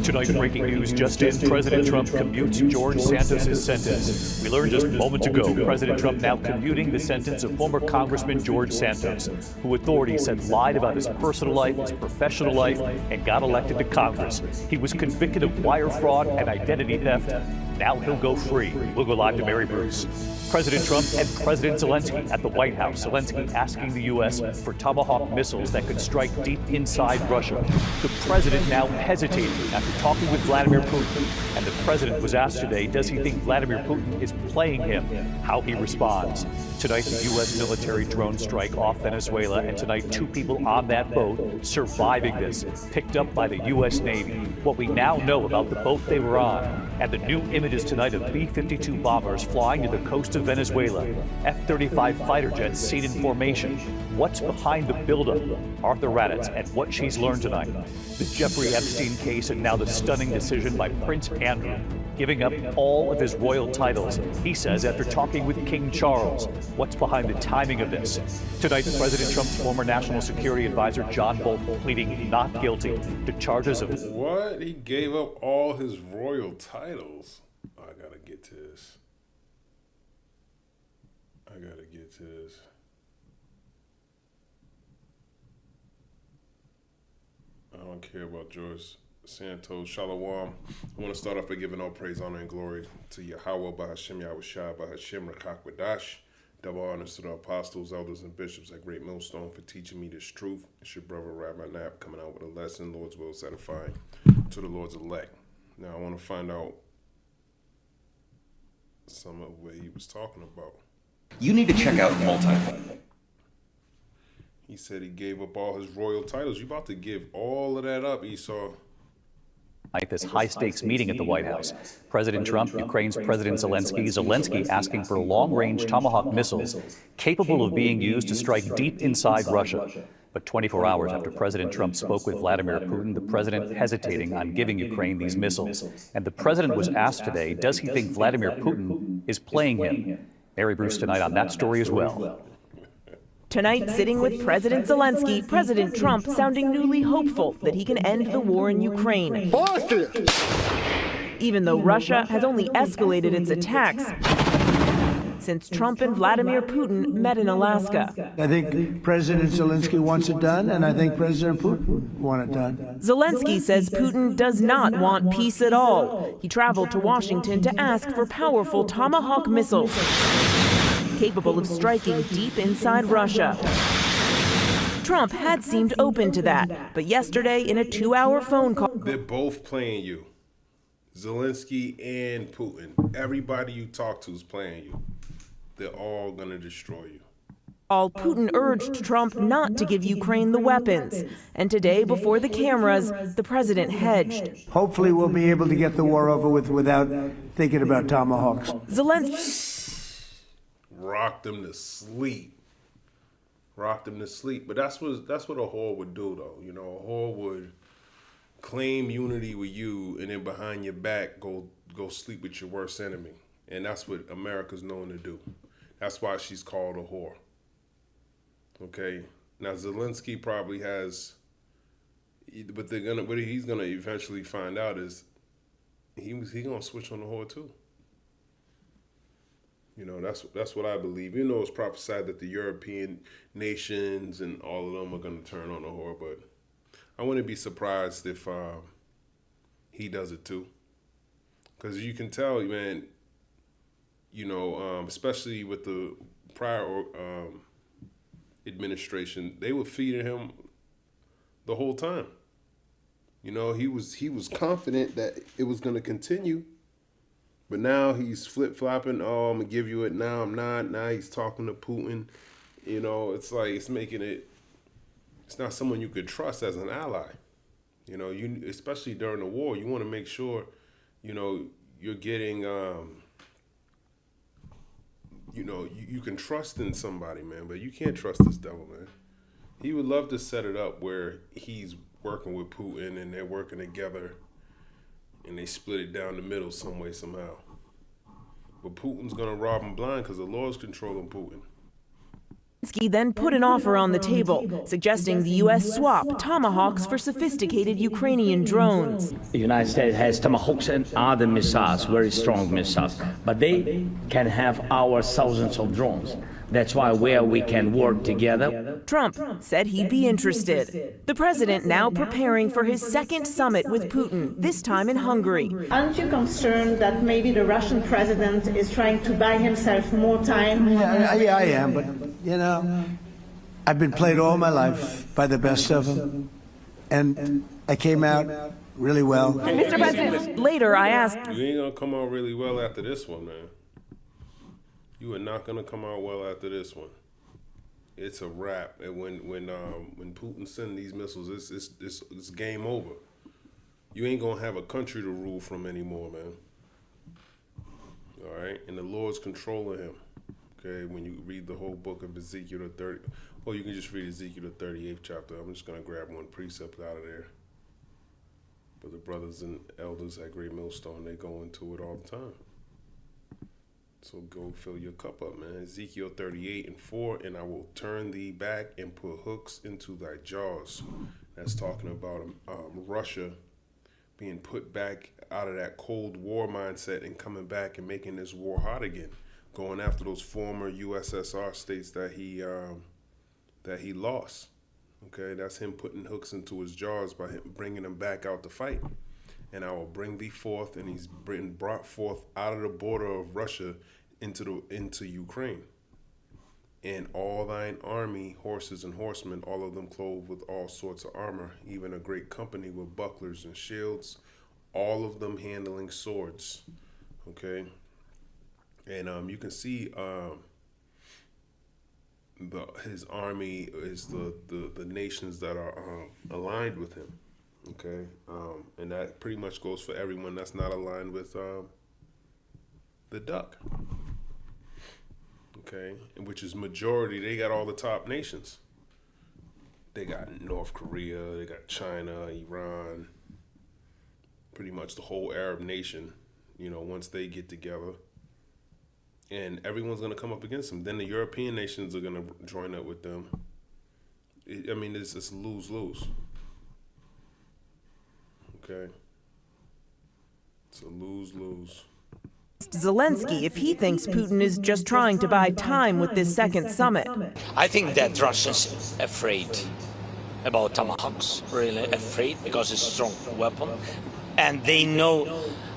Tonight, breaking news just in, President Trump commutes George Santos' sentence. We learned just moments ago, President Trump now commuting the sentence of former Congressman George Santos, who authorities said lied about his personal life, his professional life, and got elected to Congress. He was convicted of wire fraud and identity theft. Now he'll go free. We'll go live to Mary Bruce. President Trump and President Zelensky at the White House. Zelensky asking the U.S. for Tomahawk missiles that could strike deep inside Russia. The president now hesitating after talking with Vladimir Putin. And the president was asked today, does he think Vladimir Putin is playing him? How he responds. Tonight, the U.S. military drone strike off Venezuela, and tonight, 2 people on that boat surviving this, picked up by the U.S. Navy. What we now know about the boat they were on, and the new images tonight of B-52 bombers flying to the coast of Venezuela, F-35 fighter jets seen in formation. What's behind the buildup? Arthur Raddatz and what she's learned tonight. The Jeffrey Epstein case and now the stunning decision by Prince Andrew, giving up all of his royal titles, he says, after talking with King Charles. What's behind the timing of this? Tonight, President Trump's former national security advisor, John Bolton, pleading not guilty to charges of... What? He gave up all his royal titles? I gotta get to this. I don't care about George Santos. Shalom. I want to start off by giving all praise, honor, and glory to Yahweh, Bahashem, Yahushua, Bahashem, Rakak, Wadash. Double honors to the apostles, elders, and bishops at Great Millstone for teaching me this truth. It's your brother, Rabbi Knapp, coming out with a lesson, Lord's will satisfying to the Lord's elect. Now, I want to find out some of what he was talking about. You need to check out Multiple. He said he gave up all his royal titles. You about to give all of that up, Esau? At this high-stakes meeting at the White House. President Trump, Ukraine's President Zelensky asking for long-range Tomahawk missiles capable of being used to strike deep inside Russia. But 24 hours after President Trump spoke with Vladimir Putin, the president hesitating on giving Ukraine these missiles. And the president was asked today, does he think Vladimir Putin is playing him? Mary Bruce tonight on that story as well. Tonight, sitting with President Zelensky, President Trump sounding newly hopeful that he can end the war in Ukraine. Even though Russia has only escalated its attacks since Trump and Vladimir Putin met in Alaska. I think President Zelensky wants it done, and I think President Putin wants it done. Zelensky says Putin does not want peace at all. He traveled to Washington to ask for powerful Tomahawk missiles capable of striking deep inside Russia. Trump had seemed open to that, but yesterday in a 2-hour phone call... They're both playing you. Zelensky and Putin. Everybody you talk to is playing you. They're all going to destroy you. Putin urged Trump not to give Ukraine the weapons. And today, before the cameras, the president hedged. Hopefully we'll be able to get the war over with without thinking about tomahawks. Zelensky rocked them to sleep. Rocked them to sleep. But that's what a whore would do, though. You know, a whore would claim unity with you and then behind your back go sleep with your worst enemy. And that's what America's known to do. That's why she's called a whore. Okay? Now Zelensky probably has, but what he's gonna eventually find out is he's gonna switch on the whore too. You know, that's what I believe. You know, it's prophesied that the European nations and all of them are going to turn on the whore, but I wouldn't be surprised if he does it too. Because you can tell, man, you know, especially with the prior administration, they were feeding him the whole time. You know, he was confident that it was going to continue. But now he's flip-flopping. Oh, I'm going to give you it. Now I'm not. Now he's talking to Putin. You know, it's like it's making it, it's not someone you could trust as an ally. You know, especially during the war, you want to make sure, you know, you're getting, you know, you can trust in somebody, man. But you can't trust this devil, man. He would love to set it up where he's working with Putin and they're working together. And they split it down the middle some way, somehow. But Putin's going to rob him blind because the Lord's controlling Putin. Zelensky then put an offer on the table, suggesting the U.S. swap Tomahawks for sophisticated Ukrainian drones. The United States has Tomahawks and other missiles, very strong missiles, but they can have our thousands of drones. That's why we can work together. Trump said he'd be interested. The president now preparing for his second summit with Putin, this time in Hungary. Aren't you concerned that maybe the Russian president is trying to buy himself more time? Yeah, I am, but, you know, I've been played all my life by the best of them, and I came out really well. Mr. President, later I asked, You ain't gonna come out really well after this one, man. You are not gonna come out well after this one. It's a wrap. And when Putin sends these missiles, it's game over. You ain't gonna have a country to rule from anymore, man. All right, and the Lord's controlling him. Okay, when you read the whole book of Ezekiel the 30, well, you can just read Ezekiel the 38th chapter. I'm just gonna grab one precept out of there. But the brothers and elders at Great Millstone, they go into it all the time. So go fill your cup up, man. Ezekiel 38:4, and I will turn thee back and put hooks into thy jaws. That's talking about Russia being put back out of that Cold War mindset and coming back and making this war hot again, going after those former USSR states that he lost. Okay, that's him putting hooks into his jaws by him bringing them back out to fight. And I will bring thee forth, and he's been brought forth out of the border of Russia into Ukraine. And all thine army, horses and horsemen, all of them clothed with all sorts of armor, even a great company with bucklers and shields, all of them handling swords. Okay, and you can see his army is the nations that are aligned with him. Okay, and that pretty much goes for everyone that's not aligned with the duck. Okay, which is majority. They got all the top nations. They got North Korea, they got China, Iran, pretty much the whole Arab nation, you know, once they get together. And everyone's going to come up against them. Then the European nations are going to join up with them. It's lose-lose. Okay? It's a lose-lose. Zelensky if he thinks Putin is just trying to buy time with this second summit. I think that Russians afraid about Tomahawks, really afraid, because it's a strong weapon, and they know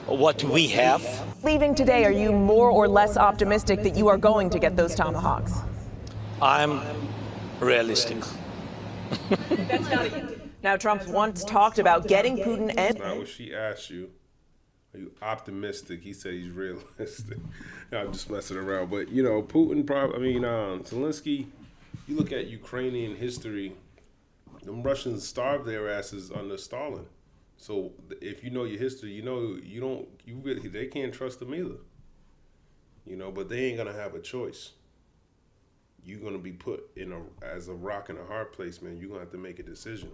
what we have. Leaving today, are you more or less optimistic that you are going to get those Tomahawks? I'm realistic. That's not it. Now, Trump once talked about getting Putin and... That's not what she asked you. Are you optimistic? He said he's realistic. I'm just messing around. But, you know, Putin Zelensky, you look at Ukrainian history, them Russians starved their asses under Stalin. So if you know your history, you know they can't trust them either. You know, but they ain't gonna have a choice. You're gonna be put as a rock in a hard place, man. You're gonna have to make a decision.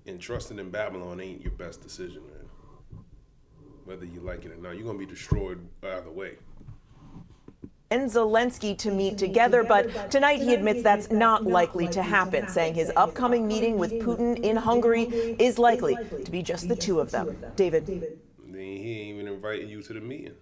And trusting in Babylon ain't your best decision, man. Whether you like it or not, you're gonna be destroyed either way. And Zelensky to meet together, but tonight he admits that's not likely to happen, saying his upcoming meeting with Putin in Hungary is likely to be just the two of them. David. He ain't even inviting you to the meeting.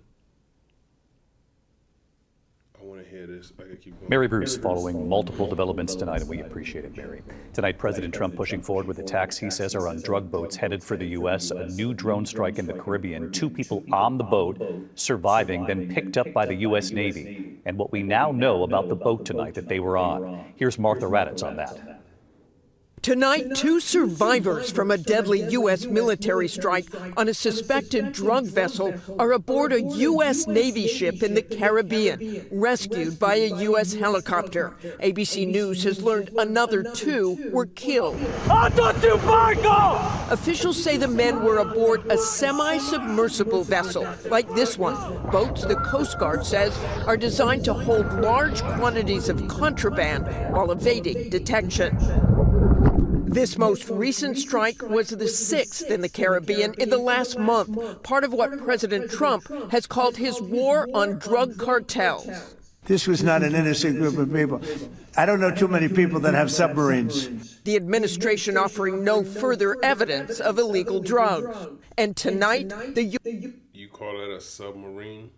I want to hear this. I can keep going. Mary Bruce, following multiple developments tonight, and we appreciate it, Mary. Tonight, President Trump pushing forward with attacks he says are on drug boats headed for the U.S., a new drone strike in the Caribbean, 2 people on the boat surviving, then picked up by the U.S. Navy, and what we now know about the boat tonight that they were on. Here's Martha Raddatz on that. Tonight, 2 survivors from a deadly U.S. military strike on a suspected drug vessel are aboard a U.S. Navy ship in the Caribbean, rescued by a U.S. helicopter. ABC News has learned another 2 were killed. Officials say the men were aboard a semi-submersible vessel, like this one. Boats, the Coast Guard says, are designed to hold large quantities of contraband while evading detection. This most recent strike was the 6th in the Caribbean in the last month, part of what President Trump has called his war on drug cartels. This was not an innocent group of people. I don't know too many people that have submarines. The administration offering no further evidence of illegal drugs. And tonight, You call that a submarine?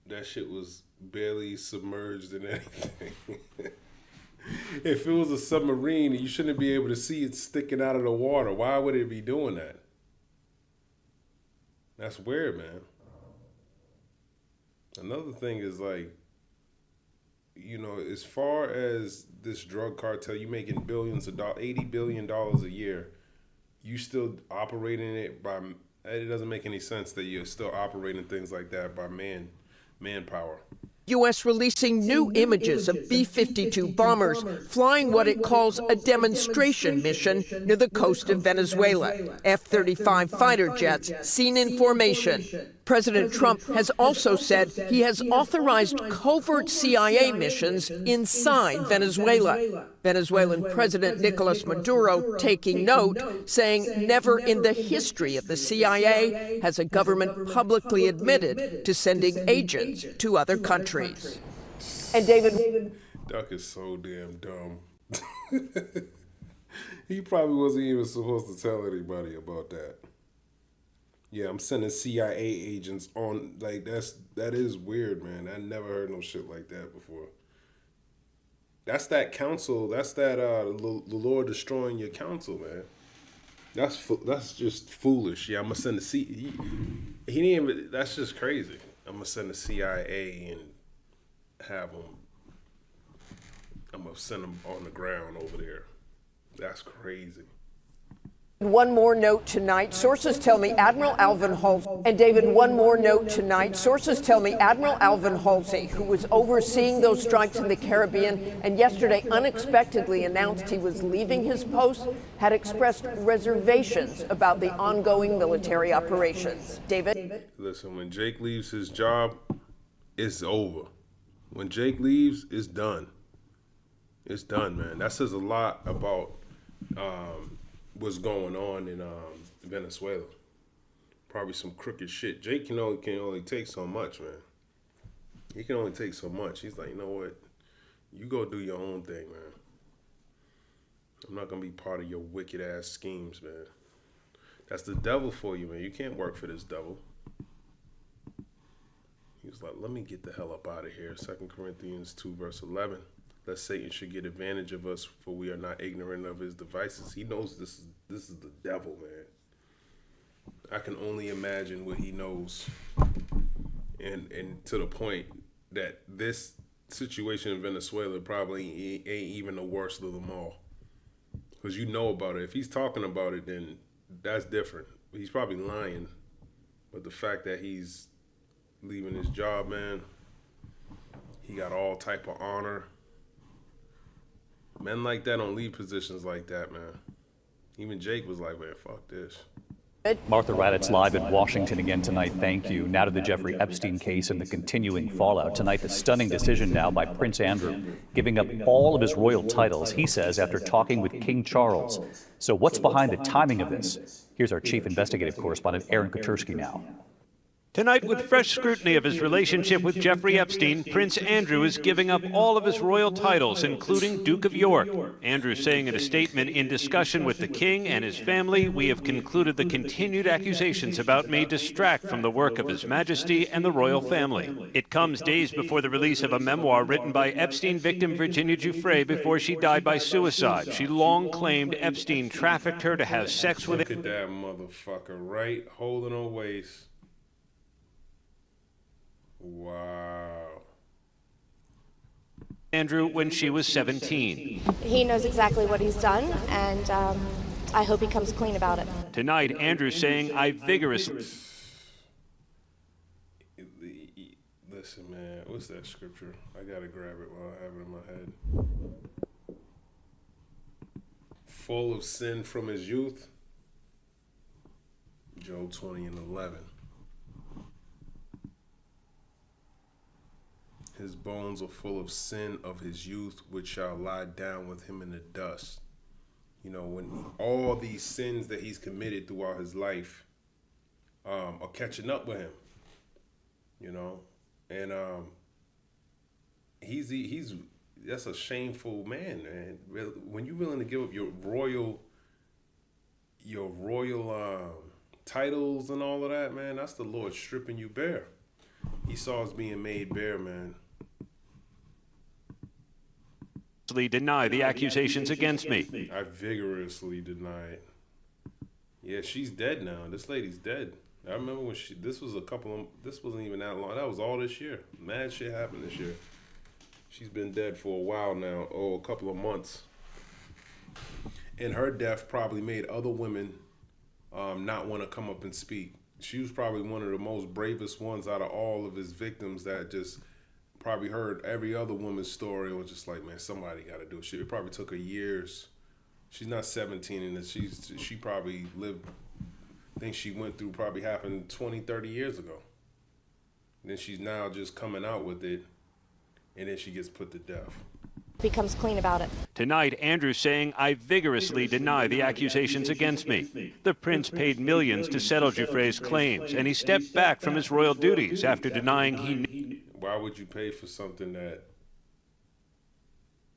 That shit was barely submerged in anything. If it was a submarine, you shouldn't be able to see it sticking out of the water. Why would it be doing that? That's weird, man. Another thing is like, you know, as far as this drug cartel, you making billions of dollars, $80 billion a year, you still operating it by, it doesn't make any sense that you're still operating things like that by manpower. U.S. releasing new images of B-52 bombers flying what it calls a demonstration mission near the coast of Venezuela. F-35 fighter jets seen in formation. President Trump has also said he has authorized covert CIA missions inside Venezuela. Venezuelan President Nicolas Maduro taking note, saying never in the history of the CIA has a government publicly admitted to sending agents to other countries. And David... Duck is so damn dumb. He probably wasn't even supposed to tell anybody about that. Yeah, I'm sending CIA agents on, like, that is weird, man. I never heard no shit like that before. That's that council, that's that the Lord destroying your council, man. That's just foolish. Yeah, I'm gonna send the he didn't even, that's just crazy. I'm gonna send the CIA and have them, I'm gonna send them on the ground over there. That's crazy. One more note tonight. Sources tell me Admiral Alvin Halsey. And David, one more note tonight. Sources tell me Admiral Alvin Halsey, who was overseeing those strikes in the Caribbean and yesterday unexpectedly announced he was leaving his post, had expressed reservations about the ongoing military operations. David? Listen, when Jake leaves his job, it's over. When Jake leaves, it's done. It's done, man. That says a lot about what's going on in Venezuela. Probably some crooked shit. Jake can only take so much, man. He can only take so much. He's like, you know what? You go do your own thing, man. I'm not gonna be part of your wicked ass schemes, man. That's the devil for you, man. You can't work for this devil. He was like, let me get the hell up out of here. 2 Corinthians 2, verse 11. Lest Satan should get advantage of us, for we are not ignorant of his devices. He knows this is the devil, man. I can only imagine what he knows. And to the point that this situation in Venezuela probably ain't even the worst of them all. Because you know about it. If he's talking about it, then that's different. He's probably lying. But the fact that he's leaving his job, man, he got all type of honor. Men like that don't leave positions like that, man. Even Jake was like, man, fuck this. Martha Raddatz live in Washington again tonight. Thank you. Now to the Jeffrey Epstein case and the continuing fallout. Tonight, the stunning decision now by Prince Andrew, giving up all of his royal titles, he says, after talking with King Charles. So what's behind the timing of this? Here's our chief investigative correspondent, Aaron Kotursky now. Tonight, with fresh scrutiny of his relationship with Jeffrey Epstein, Prince Andrew is giving up all of his royal titles, including Duke of York. Andrew saying in a statement, in discussion with the king and his family, we have concluded the continued accusations about me distract from the work of His Majesty and the royal family. It comes days before the release of a memoir written by Epstein victim Virginia Giuffre before she died by suicide. She long claimed Epstein trafficked her to have sex with him. Look at that motherfucker, right? Holding her waist. Wow. Andrew when she was 17. He knows exactly what he's done, and I hope he comes clean about it. Tonight, Andrew saying, I vigorously... Listen, man, what's that scripture? I gotta grab it while I have it in my head. Full of sin from his youth. Job 20:11. His bones are full of sin of his youth, which shall lie down with him in the dust. You know, when all these sins that he's committed throughout his life are catching up with him, you know, and he's that's a shameful man, man. When you're willing to give up your royal titles and all of that, man, that's the Lord stripping you bare. Esau's being made bare, man. Deny the accusations against me. I vigorously deny it. Yeah, she's dead now. This lady's dead. I remember when this wasn't even that long. That was all this year. Mad shit happened this year. She's been dead for a while now. A couple of months. And her death probably made other women not want to come up and speak. She was probably one of the most bravest ones out of all of his victims that just probably heard every other woman's story and was just like, man, somebody got to do it. It probably took her years. She's not 17, and she probably lived, things she went through probably happened 20, 30 years ago. And then she's now just coming out with it, and then she gets put to death. Becomes clean about it. Tonight, Andrew's saying, I vigorously deny the accusations against me. The prince paid millions to settle Giuffre's claims, and he stepped back from his royal duties after denying he knew. Why would you pay for something that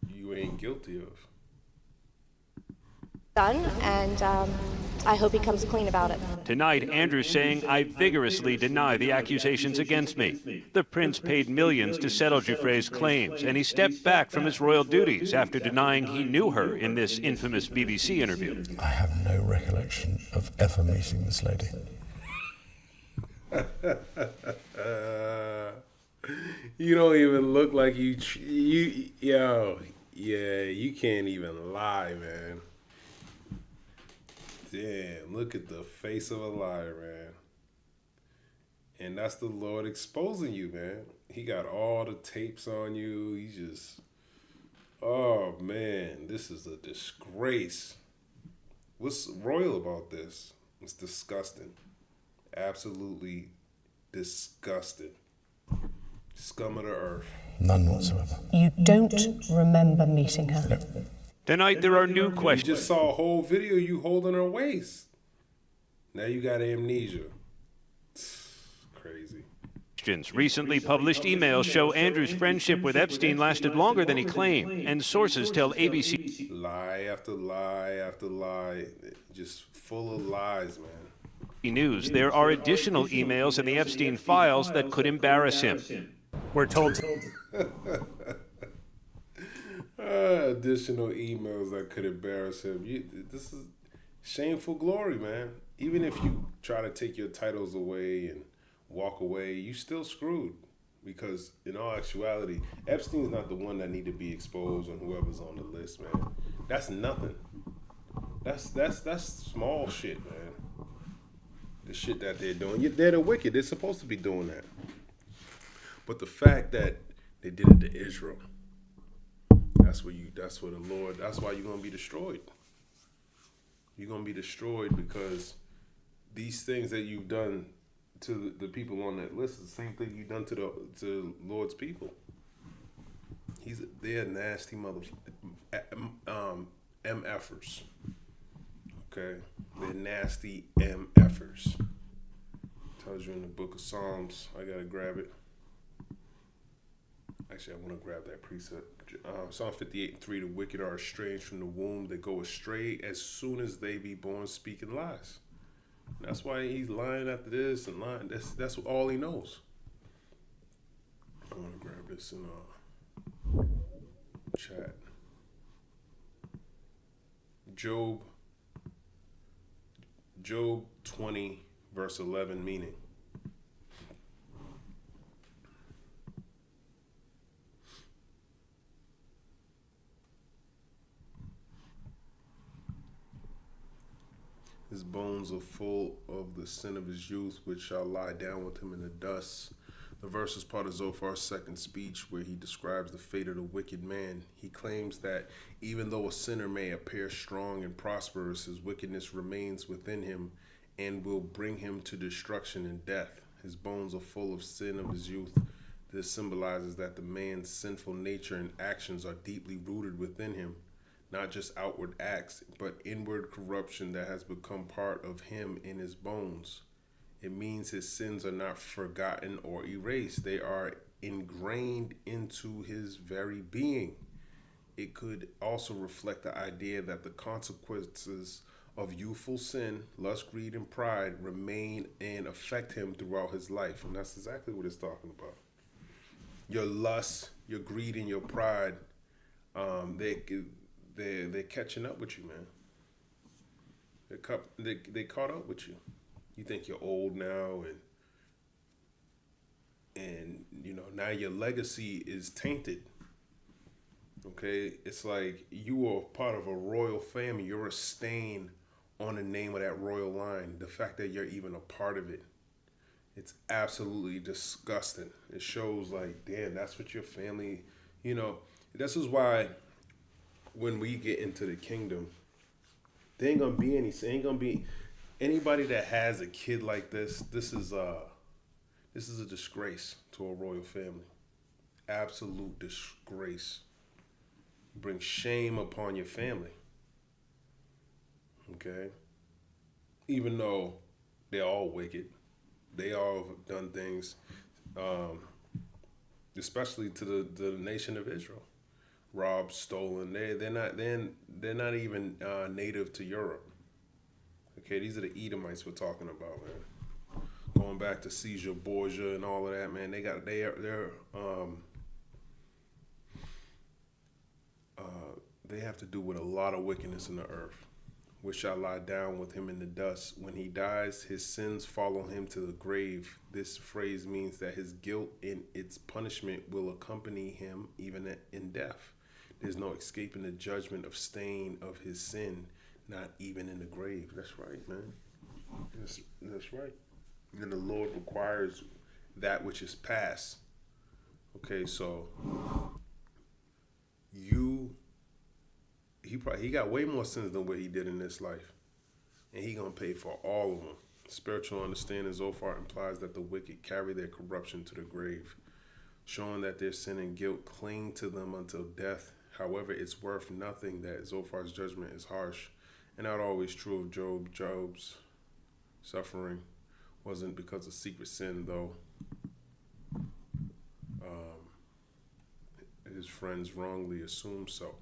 you ain't guilty of? Done, and I hope he comes clean about it. Tonight, Andrew's saying, I vigorously deny the accusations against me. The prince paid millions to settle Giuffre's claims, and he stepped back from his royal duties after denying he knew her in this infamous BBC interview. I have no recollection of ever meeting this lady. You don't even look like you can't even lie, man. Damn, look at the face of a liar, man. And that's the Lord exposing you, man. He got all the tapes on you. He just, oh, man, this is a disgrace. What's royal about this? It's disgusting. Absolutely disgusting. Scum of the earth. None whatsoever. You don't remember meeting her? No. Tonight, there are new questions. You just saw a whole video of you holding her waist. Now you got amnesia. Crazy. Recently published emails show Andrew's friendship with Epstein lasted longer than he claimed, and sources tell ABC. Lie after lie after lie. Just full of lies, man. News, there are additional emails in the Epstein files that could embarrass him. We're told. Additional emails that could embarrass him. This is shameful glory, man. Even if you try to take your titles away and walk away, you still screwed. Because in all actuality, Epstein's not the one that need to be exposed on whoever's on the list, man. That's nothing. That's small shit, man. The shit that they're doing. They're the wicked. They're supposed to be doing that. But the fact that they did it to Israel, that's why you're gonna be destroyed. You're gonna be destroyed because these things that you've done to the people on that list is the same thing you've done to Lord's people. They're nasty MFers. Okay? They're nasty MFers. Tells you in the book of Psalms. I gotta grab it. Actually, I want to grab that precept. Psalm 58:3, the wicked are estranged from the womb. They go astray as soon as they be born, speaking lies. That's why he's lying after this and lying. That's all he knows. I want to grab this in chat. Job 20, verse 11, meaning. His bones are full of the sin of his youth, which shall lie down with him in the dust. The verse is part of Zophar's second speech, where he describes the fate of the wicked man. He claims that even though a sinner may appear strong and prosperous, his wickedness remains within him and will bring him to destruction and death. His bones are full of sin of his youth. This symbolizes that the man's sinful nature and actions are deeply rooted within him. Not just outward acts, but inward corruption that has become part of him in his bones. It means his sins are not forgotten or erased. They are ingrained into his very being. It could also reflect the idea that the consequences of youthful sin, lust, greed, and pride remain and affect him throughout his life. And that's exactly what it's talking about. Your lust, your greed, and your pride, they're catching up with you, man. They caught up with you. You think you're old now, and you know, now your legacy is tainted. Okay, it's like you are part of a royal family. You're a stain on the name of that royal line. The fact that you're even a part of it, it's absolutely disgusting. It shows like, damn, that's what your family, you know. This is why when we get into the kingdom, there ain't gonna be anybody that has a kid like this. This is a disgrace to a royal family. Absolute disgrace. Bring shame upon your family. Okay? Even though they're all wicked, they all have done things, especially to the nation of Israel. Robbed, stolen. They're not even native to Europe. Okay, these are the Edomites we're talking about, man. Going back to Caesar Borgia and all of that, man. They have to do with a lot of wickedness in the earth, which shall lie down with him in the dust. When he dies, his sins follow him to the grave. This phrase means that his guilt and its punishment will accompany him even in death. There's no escaping the judgment of stain of his sin, not even in the grave. That's right, man. That's right. And the Lord requires that which is past. Okay, so he got way more sins than what he did in this life, and he gonna pay for all of them. Spiritual understanding Zophar implies that the wicked carry their corruption to the grave, showing that their sin and guilt cling to them until death. However, it's worth nothing that Zophar's judgment is harsh, and not always true of Job. Job's suffering wasn't because of secret sin, though. His friends wrongly assumed so.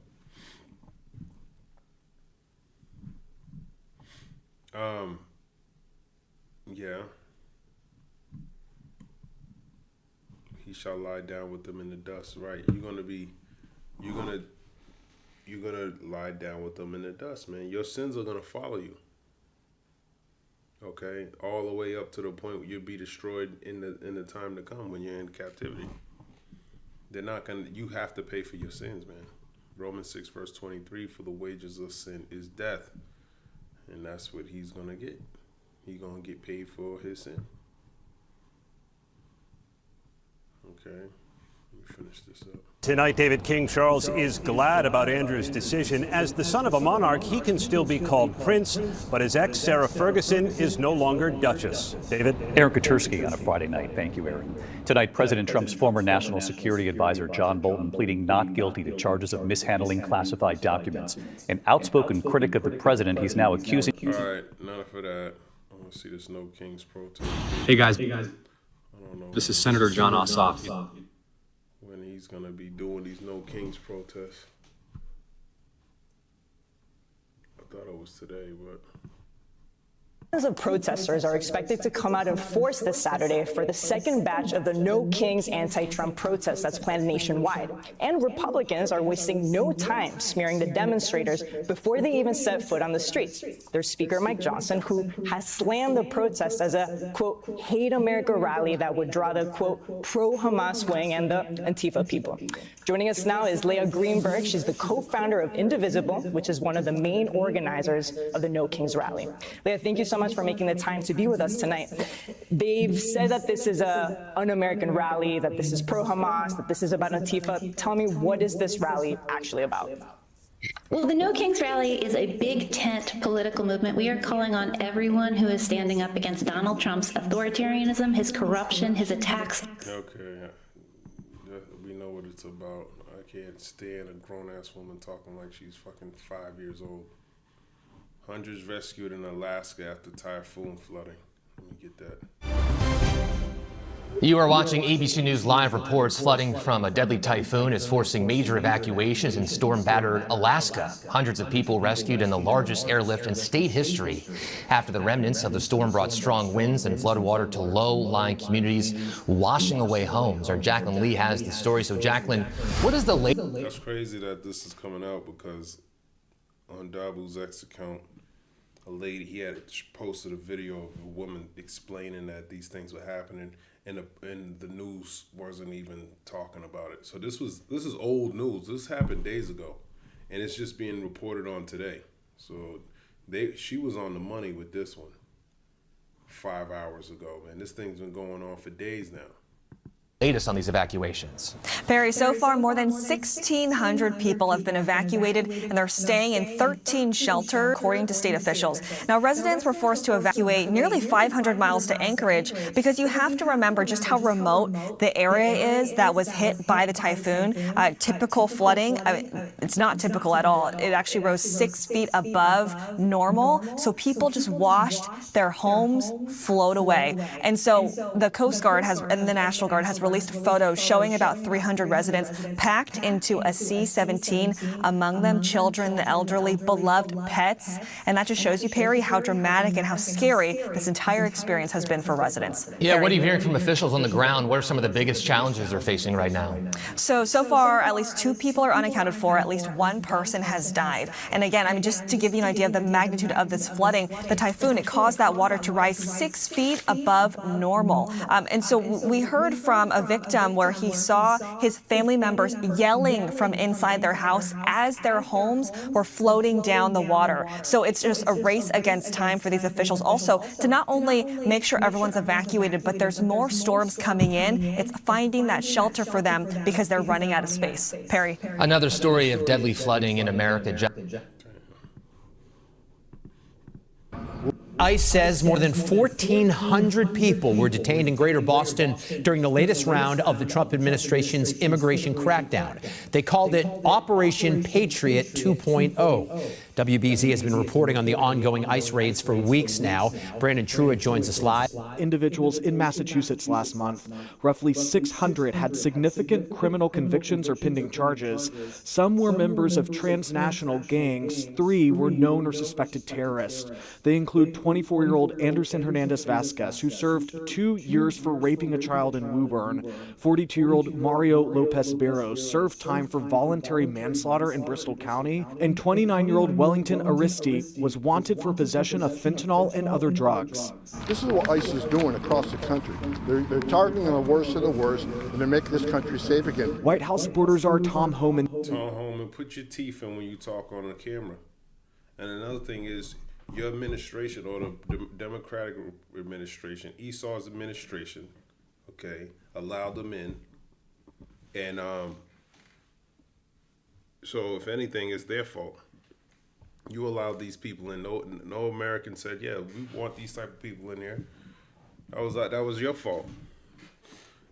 Yeah. He shall lie down with them in the dust, right? You're gonna lie down with them in the dust, man. Your sins are gonna follow you. Okay? All the way up to the point where you'll be destroyed in the time to come when you're in captivity. You have to pay for your sins, man. Romans 6 verse 23, for the wages of sin is death. And that's what he's going to get. He's going to get paid for his sin. Okay. Let me finish this up. Tonight, David, King Charles is glad about Andrew's decision. As the son of a monarch, he can still be called prince, but his ex, Sarah Ferguson, is no longer Duchess. David? Aaron Katursky on a Friday night. Thank you, Aaron. Tonight, President Trump's former national security advisor, John Bolton, pleading not guilty to charges of mishandling classified documents. An outspoken critic of the president, he's now accusing... All right, enough of that. I want to see this No Kings protest. Hey, guys. This is Senator John Ossoff. When he's going to be doing these No Kings protests. I thought it was today, but... Thousands of protesters are expected to come out in force this Saturday for the second batch of the No Kings anti-Trump protest that's planned nationwide. And Republicans are wasting no time smearing the demonstrators before they even set foot on the streets. There's Speaker Mike Johnson, who has slammed the protest as a, quote, hate America rally that would draw the, quote, pro-Hamas wing and the Antifa people. Joining us now is Leah Greenberg. She's the co-founder of Indivisible, which is one of the main organizers of the No Kings rally. Leah, thank you so much for making the time to be with us tonight. They've said that this is an un-American rally, that this is pro-Hamas, that this is about Antifa. Tell me, what is this rally actually about? Well, the No Kings rally is a big tent political movement. We are calling on everyone who is standing up against Donald Trump's authoritarianism, his corruption, his attacks. Okay, we know what it's about. I can't stand a grown-ass woman talking like she's fucking 5 years old. Hundreds rescued in Alaska after typhoon flooding. Let me get that. You are watching ABC News Live. Reports flooding from a deadly typhoon is forcing major evacuations in storm-battered Alaska. Hundreds of people rescued in the largest airlift in state history after the remnants of the storm brought strong winds and floodwater to low-lying communities, washing away homes. Our Jacqueline Lee has the story. So, Jacqueline, what is the latest? That's crazy that this is coming out, because on Dabu's X account, a lady, he had posted a video of a woman explaining that these things were happening, and the news wasn't even talking about it. So this is old news. This happened days ago, and it's just being reported on today. So she was on the money with this one 5 hours ago, man. This thing's been going on for days now. Latest on these evacuations. Barry, so far more than 1,600 people have been evacuated, and they're staying in 13 shelters, according to state officials. Now, residents were forced to evacuate nearly 500 miles to Anchorage because you have to remember just how remote the area is that was hit by the typhoon. Typical flooding, it's not typical at all. It actually rose 6 feet above normal, so people just watched their homes float away. And so the Coast Guard and the National Guard has released photos showing about 300 residents packed into a C-17, among them children, the elderly, beloved pets. And that just shows you, Perry, how dramatic and how scary this entire experience has been for residents. Yeah, Perry. what are you hearing from officials on the ground? What are some of the biggest challenges they're facing right now? So far, at least 2 people are unaccounted for. At least 1 person has died. And again, I mean, just to give you an idea of the magnitude of this flooding, the typhoon, it caused that water to rise 6 feet above normal. And so we heard from a victim where he saw his family members yelling from inside their house as their homes were floating down the water. So it's just a race against time for these officials also to not only make sure everyone's evacuated, but there's more storms coming in. It's finding that shelter for them because they're running out of space. Perry. Another story of deadly flooding in America. ICE says more than 1,400 people were detained in Greater Boston during the latest round of the Trump administration's immigration crackdown. They called it Operation Patriot 2.0. WBZ has been reporting on the ongoing ICE raids for weeks now. Brandon Truitt joins us live. Individuals in Massachusetts last month, roughly 600 had significant criminal convictions or pending charges. Some were members of transnational gangs. 3 were known or suspected terrorists. They include 24-year-old Anderson Hernandez Vasquez, who served 2 years for raping a child in Woburn. 42-year-old Mario Lopez Barros served time for voluntary manslaughter in Bristol County. And 29-year-old Wellington Aristi was wanted for possession of fentanyl and other drugs. This is what ICE is doing across the country. They're targeting the worst of the worst, and they're making this country safe again. White House supporters are Tom Homan. Tom Homan, put your teeth in when you talk on the camera. And another thing is, your administration, or the Democratic administration, Esau's administration, okay, allowed them in. And so if anything, it's their fault. You allowed these people in. No American said, yeah, we want these type of people in here. That was your fault.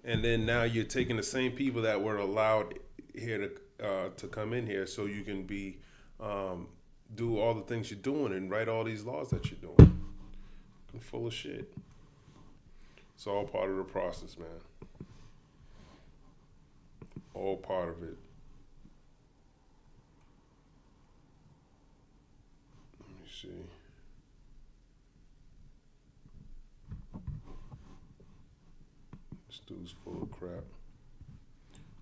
And then now you're taking the same people that were allowed here to come in here, so you can be do all the things you're doing and write all these laws that you're doing. I'm full of shit. It's all part of the process, man. All part of it. Let me see. This dude's full of crap.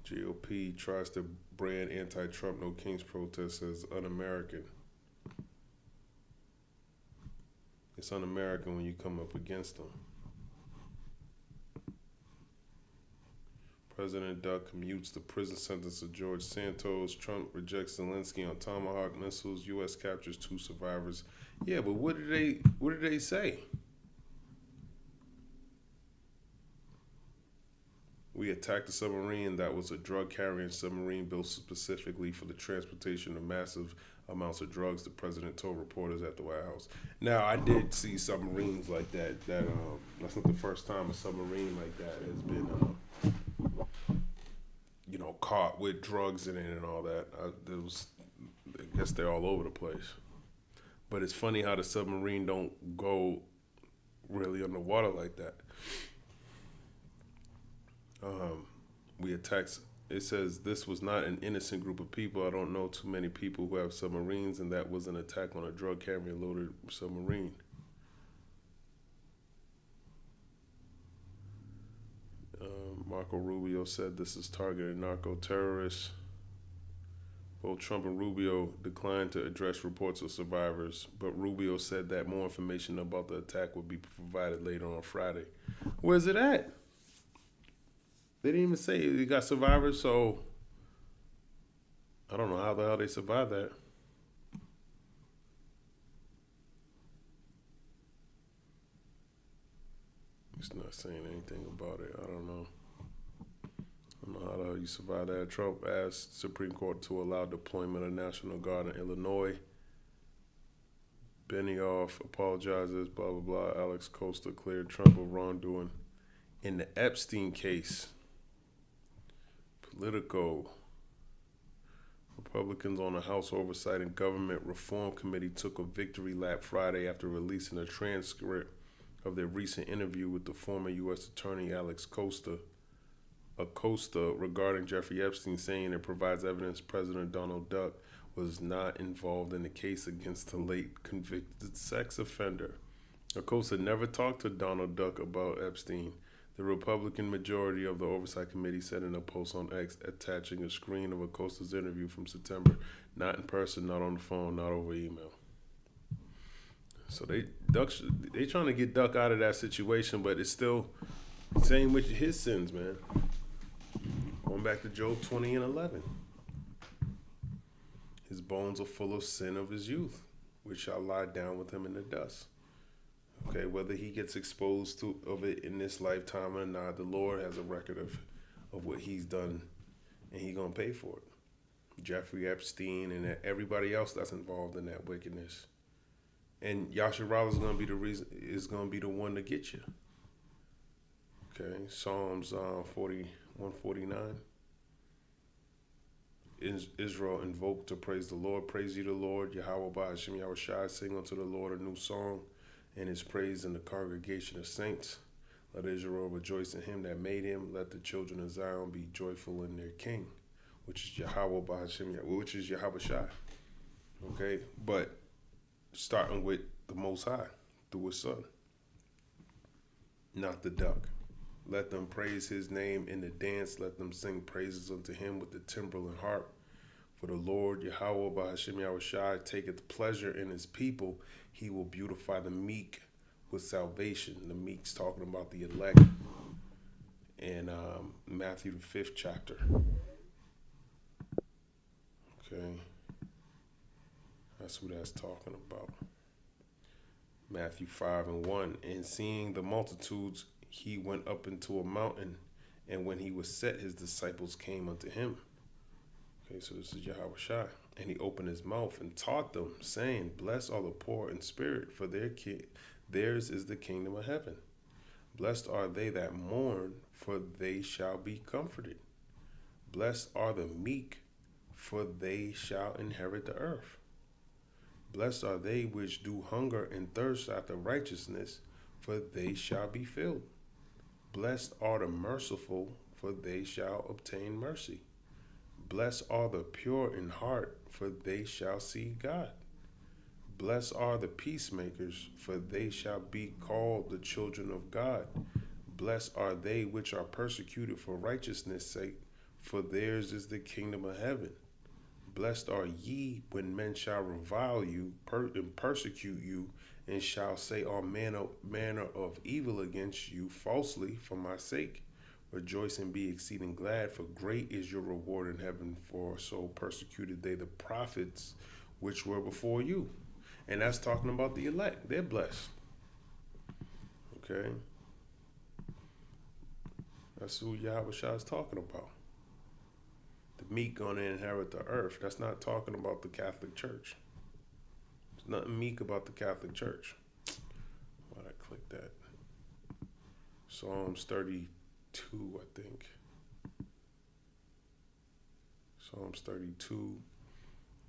GOP tries to brand anti-Trump No Kings protests as un-American. It's un-American when you come up against them. President Duck commutes the prison sentence of George Santos. Trump rejects Zelensky on Tomahawk missiles. U.S. captures 2 survivors. Yeah, but what did they say? We attacked a submarine that was a drug-carrying submarine built specifically for the transportation of massive amounts of drugs, the president told reporters at the White House. Now, I did see submarines like that. That's not the first time a submarine like that has been, caught with drugs in it and all that. I guess they're all over the place. But it's funny how the submarine don't go really underwater like that. We attacked. It says this was not an innocent group of people. I don't know too many people who have submarines, and that was an attack on a drug carrier loaded submarine. Marco Rubio said this is targeted narco terrorists. Both Trump and Rubio declined to address reports of survivors, but Rubio said that more information about the attack would be provided later on Friday. Where's it at? They didn't even say they got survivors, so I don't know how the hell they survived that. It's not saying anything about it. I don't know. I don't know how the hell you survive that. Trump asked Supreme Court to allow deployment of National Guard in Illinois. Benioff apologizes, blah, blah, blah. Alex Costa cleared Trump of wrongdoing. In the Epstein case, Politico, Republicans on the House Oversight and Government Reform Committee took a victory lap Friday after releasing a transcript of their recent interview with the former U.S. Attorney Alex Costa regarding Jeffrey Epstein, saying it provides evidence President Donald Duck was not involved in the case against the late convicted sex offender. Acosta never talked to Donald Duck about Epstein. The Republican majority of the Oversight Committee said in a post on X, attaching a screen of Acosta's interview from September, not in person, not on the phone, not over email. So they trying to get Duck out of that situation, but it's still same with his sins, man. Going back to Job 20 and 11. His bones are full of sin of his youth, which shall lie down with him in the dust. Okay, whether he gets exposed of it in this lifetime or not, the Lord has a record of what he's done, and he's going to pay for it. Jeffrey Epstein and everybody else that's involved in that wickedness. And Yasharala is going to be the one to get you. Okay, Psalms 149. Israel invoked to praise the Lord. Praise ye the Lord, Yahweh Ba'ashem Yahushai. Sing unto the Lord a new song, and his praise in the congregation of saints. Let Israel rejoice in him that made him. Let the children of Zion be joyful in their king, which is Yahweh Ba'ashem, which is Yahushai. Okay, but starting with the Most High through his son, not the duck. Let them praise his name in the dance. Let them sing praises unto him with the timbrel and harp. For the Lord, Yahweh Ba'ashem Yahushai, taketh pleasure in his people. He will beautify the meek with salvation. The meek's talking about the elect in Matthew the 5th chapter. Okay. That's who that's talking about. Matthew 5 and 1. And seeing the multitudes, he went up into a mountain, and when he was set, his disciples came unto him. Okay, so this is Yahushua. And he opened his mouth and taught them, saying, Blessed are the poor in spirit, for theirs is the kingdom of heaven. Blessed are they that mourn, for they shall be comforted. Blessed are the meek, for they shall inherit the earth. Blessed are they which do hunger and thirst after righteousness, for they shall be filled. Blessed are the merciful, for they shall obtain mercy. Blessed are the pure in heart, for they shall see God. Blessed are the peacemakers, for they shall be called the children of God. Blessed are they which are persecuted for righteousness' sake, for theirs is the kingdom of heaven. Blessed are ye when men shall revile you and persecute you, and shall say all manner of evil against you falsely for my sake. Rejoice and be exceeding glad, for great is your reward in heaven, for so persecuted they the prophets which were before you. And that's talking about the elect. They're blessed. Okay? That's who Yahushua is talking about. The meek going to inherit the earth. That's not talking about the Catholic Church. There's nothing meek about the Catholic Church. Why'd I click that? Psalms 32, I think. Psalms 32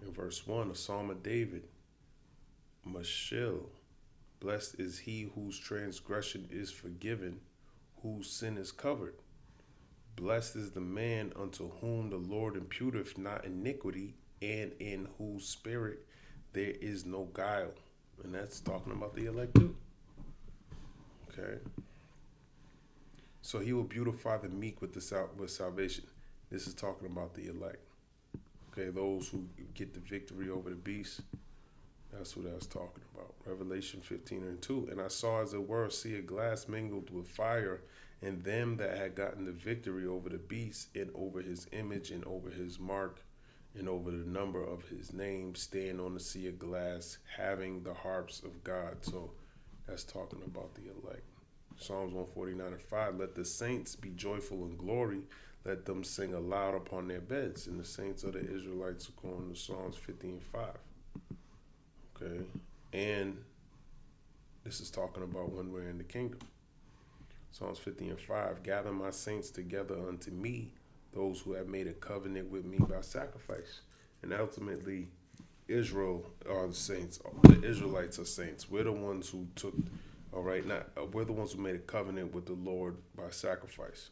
in verse 1, a Psalm of David. Mashil, blessed is he whose transgression is forgiven, whose sin is covered. Blessed is the man unto whom the Lord imputeth not iniquity, and in whose spirit there is no guile. And that's talking about the elect too. Okay. So he will beautify the meek with salvation. This is talking about the elect. Okay, those who get the victory over the beast. That's what I was talking about. Revelation 15:2. And I saw as it were a sea of glass mingled with fire, and them that had gotten the victory over the beast, and over his image, and over his mark, and over the number of his name, stand on the sea of glass, having the harps of God. So that's talking about the elect. Psalms 149:5. Let the saints be joyful in glory. Let them sing aloud upon their beds. And the saints of the Israelites, according to Psalms 50:5. Okay. And this is talking about when we're in the kingdom. Psalms 50:5. Gather my saints together unto me, those who have made a covenant with me by sacrifice. And ultimately, Israel are the saints. The Israelites are saints. We're the ones who took, we're the ones who made a covenant with the Lord by sacrifice.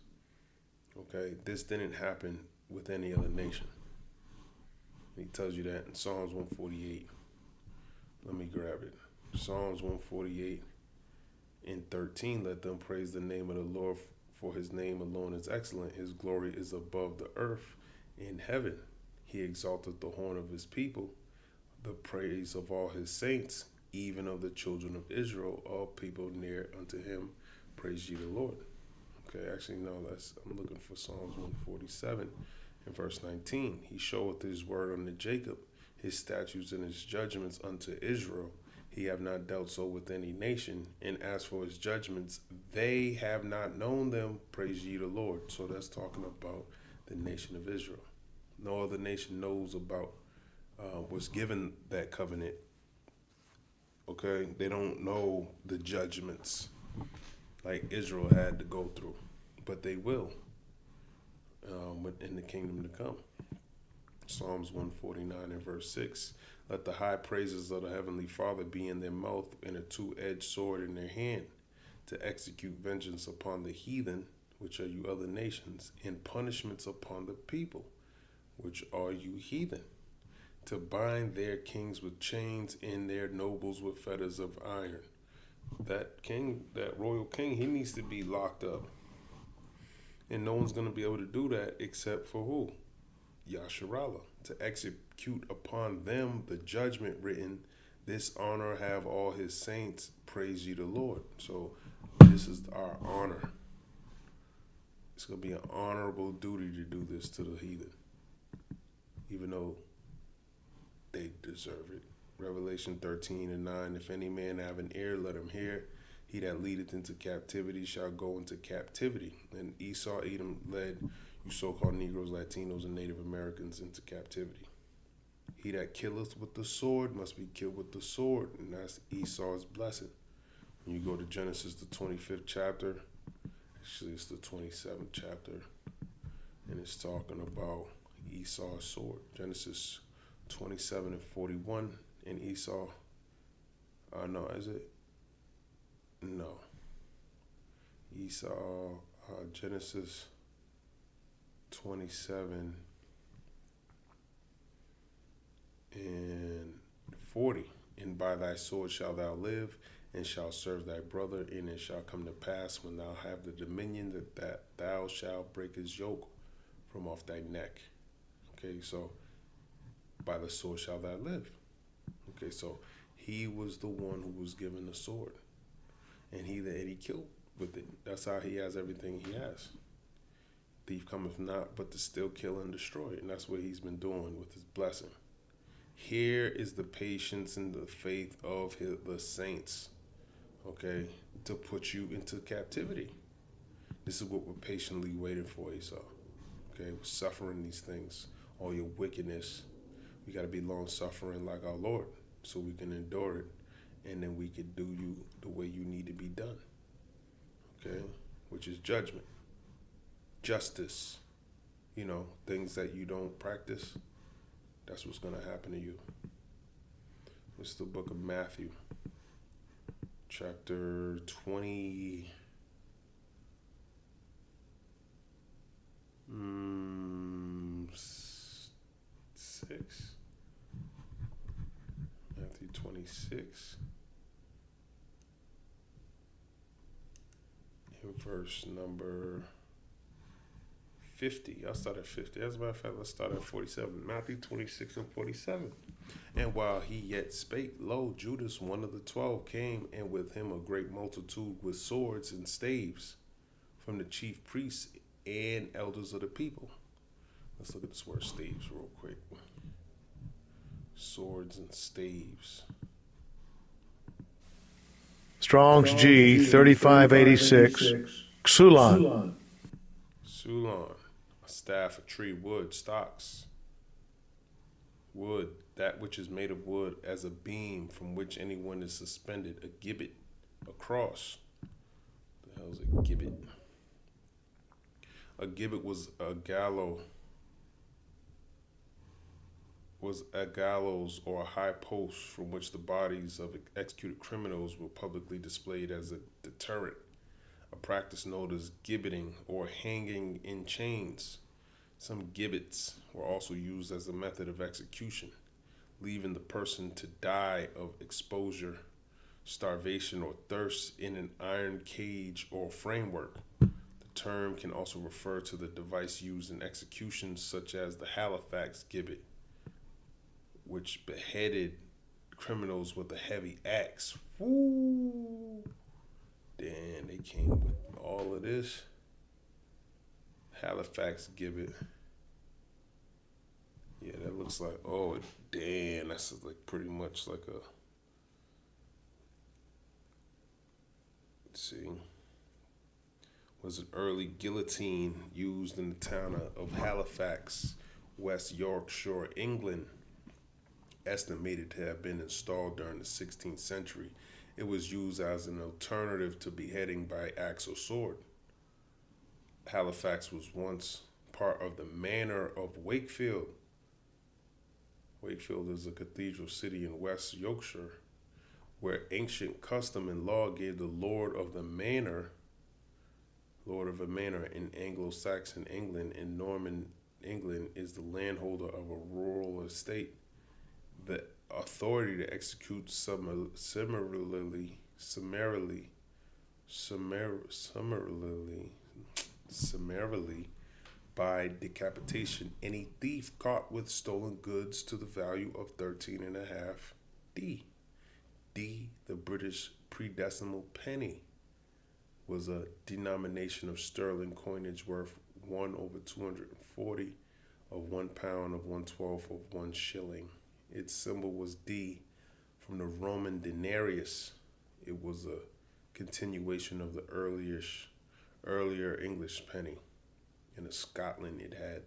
Okay, this didn't happen with any other nation. He tells you that in Psalms 148. Let me grab it. Psalms 148:13. Let them praise the name of the Lord, for his name alone is excellent. His glory is above the earth in heaven. He exalted the horn of his people, the praise of all his saints, even of the children of Israel, all people near unto him. Praise ye the Lord. Okay, actually, no, I'm looking for Psalms 147:19. He showeth his word unto Jacob, his statutes and his judgments unto Israel. He have not dealt so with any nation. And as for his judgments, they have not known them. Praise ye the Lord. So that's talking about the nation of Israel. No other nation knows about, was given that covenant. Okay, they don't know the judgments like Israel had to go through, but they will in the kingdom to come. Psalms 149:6. Let the high praises of the heavenly Father be in their mouth, and a two-edged sword in their hand, to execute vengeance upon the heathen, which are you other nations, and punishments upon the people, which are you heathen, to bind their kings with chains and their nobles with fetters of iron. That king, that royal king, he needs to be locked up. And no one's going to be able to do that except for who? Yasharallah, to execute upon them the judgment written, this honor have all his saints, praise ye the Lord. So this is our honor. It's going to be an honorable duty to do this to the heathen, even though they deserve it. Revelation 13:9. If any man have an ear, let him hear. He that leadeth into captivity shall go into captivity. And Esau, Edom led you so-called Negroes, Latinos, and Native Americans into captivity. He that killeth with the sword must be killed with the sword, and that's Esau's blessing. When you go to Genesis, the 25th chapter, actually it's the 27th chapter, and it's talking about Esau's sword. Genesis 27:41, and Esau, no, is it? No. Esau, Genesis 27:40. And by thy sword shalt thou live, and shalt serve thy brother, and it shall come to pass when thou have the dominion that thou shalt break his yoke from off thy neck. Okay, so by the sword shalt thou live. Okay, so he was the one who was given the sword, and he killed with it. That's how he has everything he has. Thief cometh not but to steal, kill, and destroy. And that's what he's been doing with his blessing. Here is the patience and the faith of the saints, okay, to put you into captivity. This is what we're patiently waiting for, Esau. Okay, we're suffering these things, all your wickedness. We got to be long-suffering like our Lord, so we can endure it, and then we can do you the way you need to be done, okay, which is judgment. Justice, things that you don't practice, that's what's going to happen to you. It's the book of Matthew, chapter 20. 6. Matthew 26. In verse number 50. I'll start at 50. As a matter of fact, let's start at 47. Matthew 26 and 47. And while he yet spake, lo, Judas, one of the 12, came, and with him a great multitude with swords and staves from the chief priests and elders of the people. Let's look at this word staves real quick. Swords and staves. Strong's G 3586. Xulon. Xulon, a staff, a tree, wood, stocks. Wood, that which is made of wood, as a beam from which anyone is suspended, a gibbet, a cross. What the hell is a gibbet? A gibbet was a gallows or a high post from which the bodies of executed criminals were publicly displayed as a deterrent, a practice known as gibbeting or hanging in chains. Some gibbets were also used as a method of execution, leaving the person to die of exposure, starvation, or thirst in an iron cage or framework. The term can also refer to the device used in executions such as the Halifax gibbet, which beheaded criminals with a heavy axe. Woo! Damn, they came with all of this. Halifax gibbet. Yeah, that looks like, oh, damn, that's like pretty much like a, let's see, was an early guillotine used in the town of Halifax, West Yorkshire, England. Estimated to have been installed during the 16th century. It was used as an alternative to beheading by axe or sword. Halifax was once part of the Manor of Wakefield. Wakefield is a cathedral city in West Yorkshire, where ancient custom and law gave the lord of a manor in Anglo-Saxon England and Norman England is the landholder of a rural estate. The authority to execute summarily by decapitation any thief caught with stolen goods to the value of 13.5 D. D, the British pre-decimal penny, was a denomination of sterling coinage worth 1/240 of 1 pound of 1/12 of 1 shilling. Its symbol was D from the Roman denarius. It was a continuation of the earlier English penny. In Scotland, it had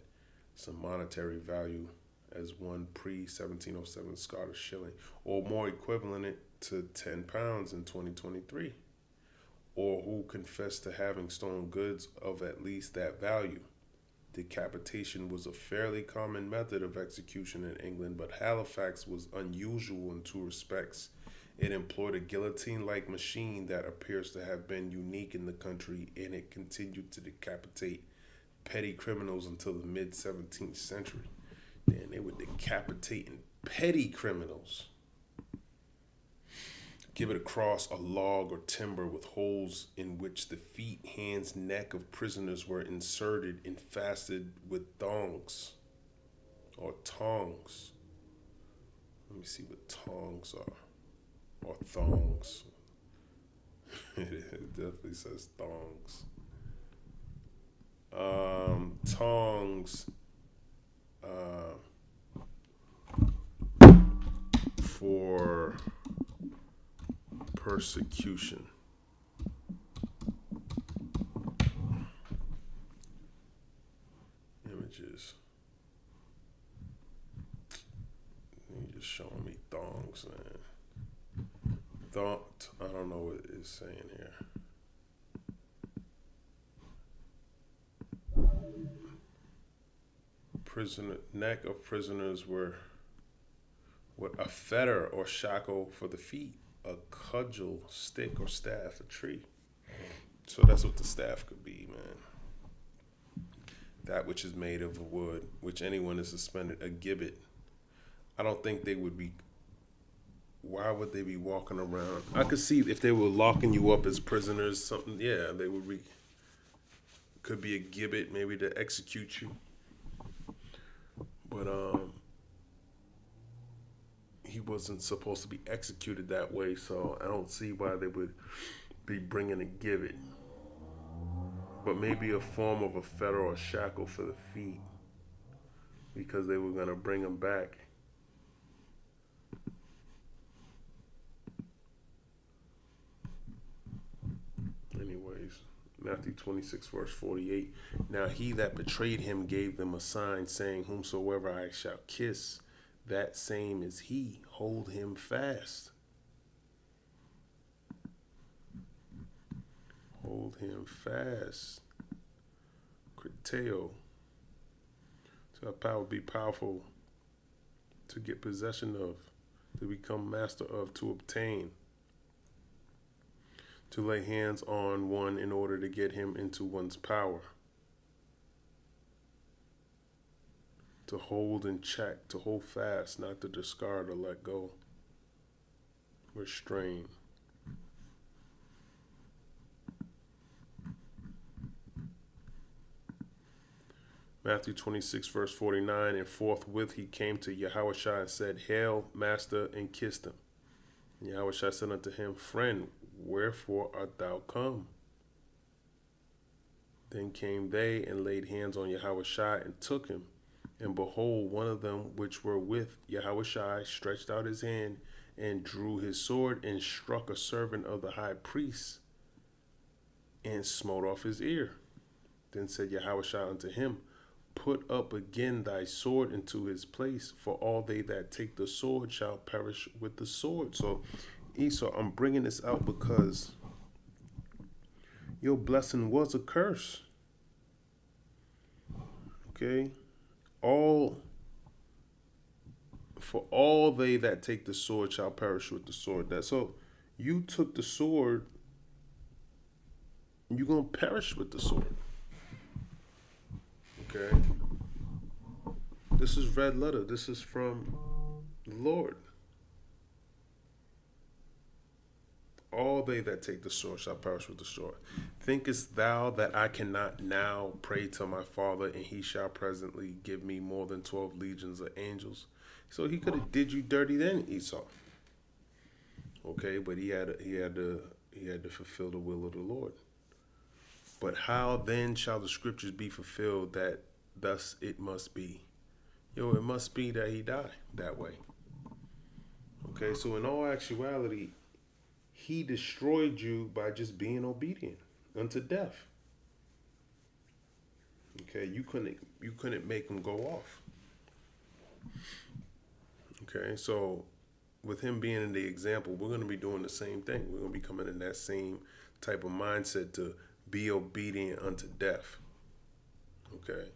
some monetary value as 1 pre-1707 Scottish shilling, or more equivalent to 10 pounds in 2023, or who confessed to having stolen goods of at least that value. Decapitation was a fairly common method of execution in England, but Halifax was unusual in 2 respects. It employed a guillotine-like machine that appears to have been unique in the country, and it continued to decapitate petty criminals until the mid-17th century. Then they were decapitating petty criminals. Give it across a log or timber with holes in which the feet, hands, neck of prisoners were inserted and fastened with thongs or tongs. Let me see what tongs are, or thongs. It definitely says thongs. Tongs for persecution. Images. You're just showing me thongs, man. I don't know what it's saying here. Neck of prisoners were a fetter or shackle for the feet, a cudgel, stick, or staff, a tree. So that's what the staff could be, man. that which is made of wood, which anyone is suspended, a gibbet. I don't think they would be. Why would they be walking around? I could see if they were locking you up as prisoners, something. Yeah, they would be. Could be a gibbet, maybe to execute you. But he wasn't supposed to be executed that way, so I don't see why they would be bringing a gibbet. But maybe a form of a fetter or shackle for the feet, because they were going to bring him back. Anyways, Matthew 26, verse 48. Now he that betrayed him gave them a sign, saying, whomsoever I shall kiss, that same is he. Hold him fast. Hold him fast. Criteo. To have power, be powerful, to get possession of, to become master of, to obtain, to lay hands on one in order to get him into one's power, to hold in check, to hold fast, not to discard or let go, restrain. Matthew 26, verse 49, and forthwith he came to Yahushua and said, Hail, Master, and kissed him. And Yahushua said unto him, Friend, wherefore art thou come? Then came they and laid hands on Yahushua and took him. And behold, one of them which were with Yahushua stretched out his hand and drew his sword and struck a servant of the high priest and smote off his ear. Then said Yahushua unto him, Put up again thy sword into his place, for all they that take the sword shall perish with the sword. So, Esau, I'm bringing this out because your blessing was a curse. Okay? For all they that take the sword shall perish with the sword. That's so you took the sword, you're going to perish with the sword. Okay? This is red letter. This is from the Lord. All they that take the sword shall perish with the sword. Thinkest thou that I cannot now pray to my Father, and he shall presently give me more than 12 legions of angels? So he could have did you dirty then, Esau. Okay, but he had to fulfill the will of the Lord. But how then shall the scriptures be fulfilled that thus it must be? It must be that he died that way. Okay, so in all actuality, he destroyed you by just being obedient unto death. Okay, you couldn't make him go off. Okay, so with him being in the example, we're going to be doing the same thing. We're going to be coming in that same type of mindset to be obedient unto death. Okay,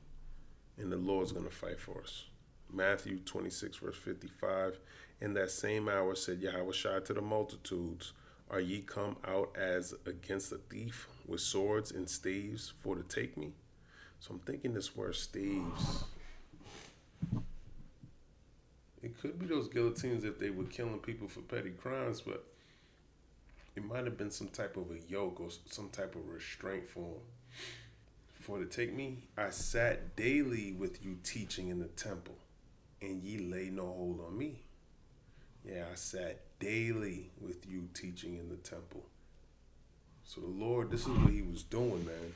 and the Lord's going to fight for us. Matthew 26, verse 55. In that same hour said Yahushua to the multitudes, Are ye come out as against a thief with swords and staves for to take me? So I'm thinking this word staves. It could be those guillotines if they were killing people for petty crimes, but it might have been some type of a yoke or some type of restraint for them. For to take me, I sat daily with you teaching in the temple, and ye lay no hold on me. Yeah, I sat daily with you teaching in the temple. So the Lord, this is what he was doing, man.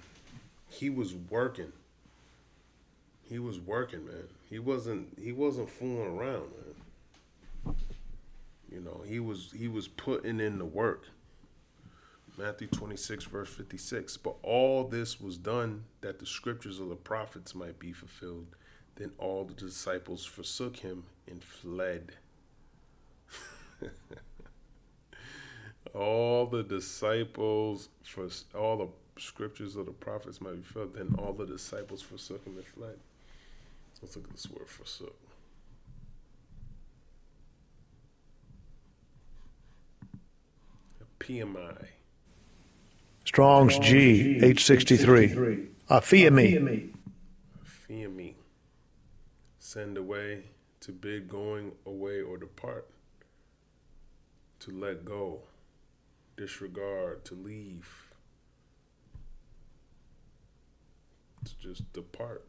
He was working. He was working, man. He wasn't fooling around, man. You know, he was putting in the work. Matthew 26, verse 56. But all this was done that the scriptures of the prophets might be fulfilled. Then all the disciples forsook him and fled. All the scriptures of the prophets might be fulfilled. Then all the disciples forsook him and fled. Let's look at this word forsook. PMI. Strong's G 863. Afiami. fear me. Send away, to bid going away or depart. To let go, disregard, to leave. To just depart.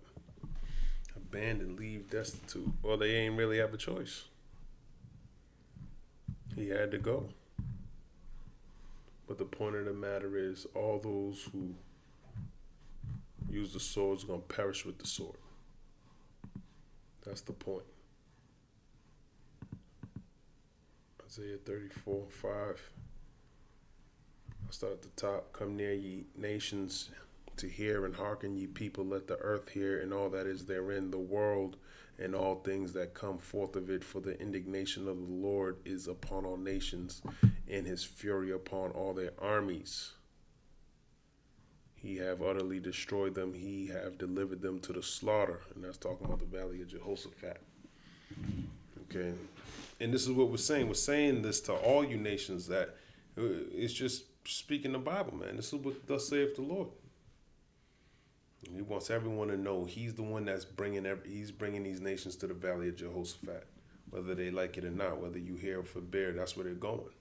Abandon, leave, destitute. Well, they ain't really have a choice. He had to go. But the point of the matter is, all those who use the sword is going to perish with the sword. That's the point. Isaiah 34:5. I'll start at the top. Come near, ye nations, to hear, and hearken, ye people. Let the earth hear, and all that is therein, the world, and all things that come forth of it. For the indignation of the Lord is upon all nations, and his fury upon all their armies. He have utterly destroyed them. He have delivered them to the slaughter. And that's talking about the valley of Jehoshaphat. Okay. And this is what we're saying. We're saying this to all you nations, that it's just speaking the Bible, man. This is what thus saith the Lord. And he wants everyone to know he's the one that's bringing these nations to the valley of Jehoshaphat, whether they like it or not, whether you hear or forbear, that's where they're going.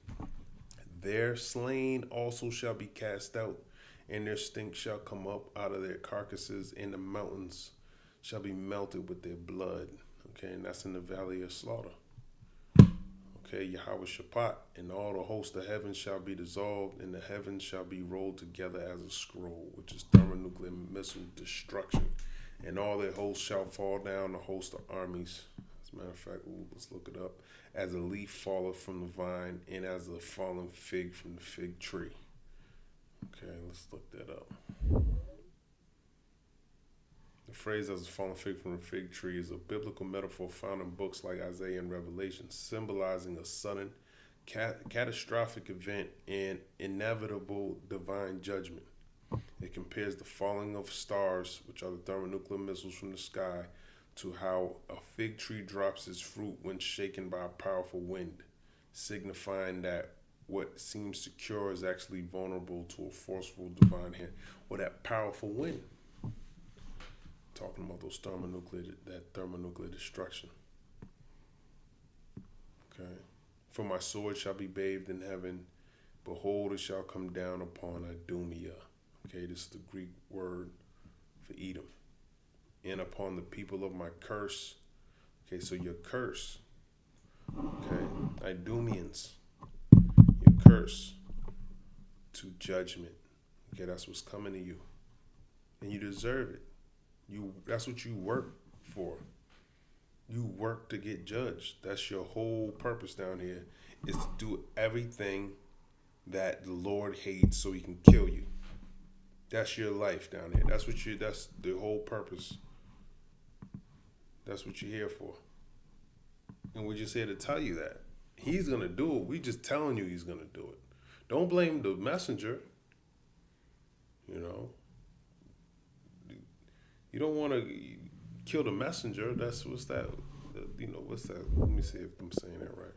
Their slain also shall be cast out, and their stink shall come up out of their carcasses, and the mountains shall be melted with their blood. Okay, and that's in the valley of slaughter. Okay, Yahweh Shaphat, and all the host of heaven shall be dissolved, and the heavens shall be rolled together as a scroll, which is thermonuclear missile destruction. And all their hosts shall fall down, the host of armies. As a matter of fact, let's look it up. As a leaf falleth from the vine, and as a fallen fig from the fig tree. Okay, let's look that up. The phrase "as a fallen fig from a fig tree" is a biblical metaphor found in books like Isaiah and Revelation, symbolizing a sudden, catastrophic event and inevitable divine judgment. It compares the falling of stars, which are the thermonuclear missiles from the sky, to how a fig tree drops its fruit when shaken by a powerful wind, signifying that what seems secure is actually vulnerable to a forceful divine hand, or that powerful wind. Talking about that thermonuclear destruction. Okay. For my sword shall be bathed in heaven. Behold, it shall come down upon Idumea. Okay, this is the Greek word for Edom. And upon the people of my curse. Okay, so your curse. Okay, Idumeans. Your curse to judgment. Okay, that's what's coming to you. And you deserve it. That's what you work for. You work to get judged. That's your whole purpose down here, is to do everything that the Lord hates so he can kill you. That's your life down here. That's the whole purpose. That's what you're here for. And we're just here to tell you that. He's going to do it. We're just telling you he's going to do it. Don't blame the messenger. You know. You don't want to kill the messenger. What's that? Let me see if I'm saying that right.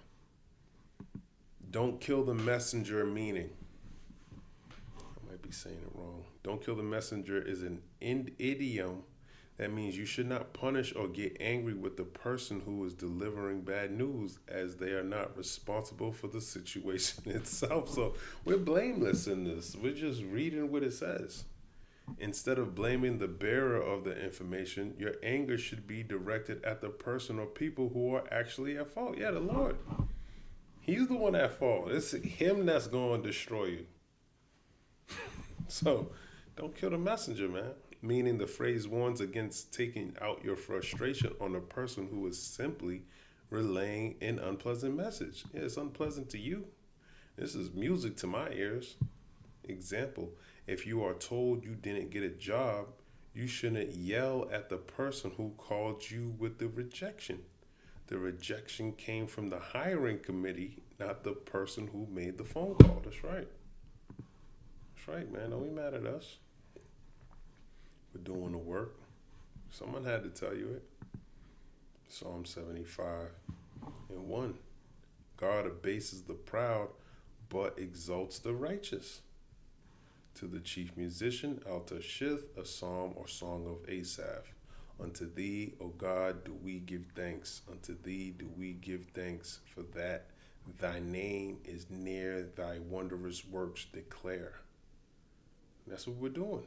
Don't kill the messenger, meaning, I might be saying it wrong. Don't kill the messenger is an idiom that means you should not punish or get angry with the person who is delivering bad news, as they are not responsible for the situation itself. So we're blameless in this. We're just reading what it says. Instead of blaming the bearer of the information, your anger should be directed at the person or people who are actually at fault. Yeah, the Lord. He's the one at fault. It's him that's going to destroy you. So don't kill the messenger, man. Meaning the phrase warns against taking out your frustration on a person who is simply relaying an unpleasant message. Yeah, it's unpleasant to you. This is music to my ears. Example. If you are told you didn't get a job, you shouldn't yell at the person who called you with the rejection. The rejection came from the hiring committee, not the person who made the phone call. That's right. That's right, man. Don't be mad at us. We're doing the work. Someone had to tell you it. Psalm 75:1. God abases the proud, but exalts the righteous. To the chief musician, Altashith, a psalm or song of Asaph. Unto thee, O God, do we give thanks. Unto thee do we give thanks, for that thy name is near, thy wondrous works declare. And that's what we're doing.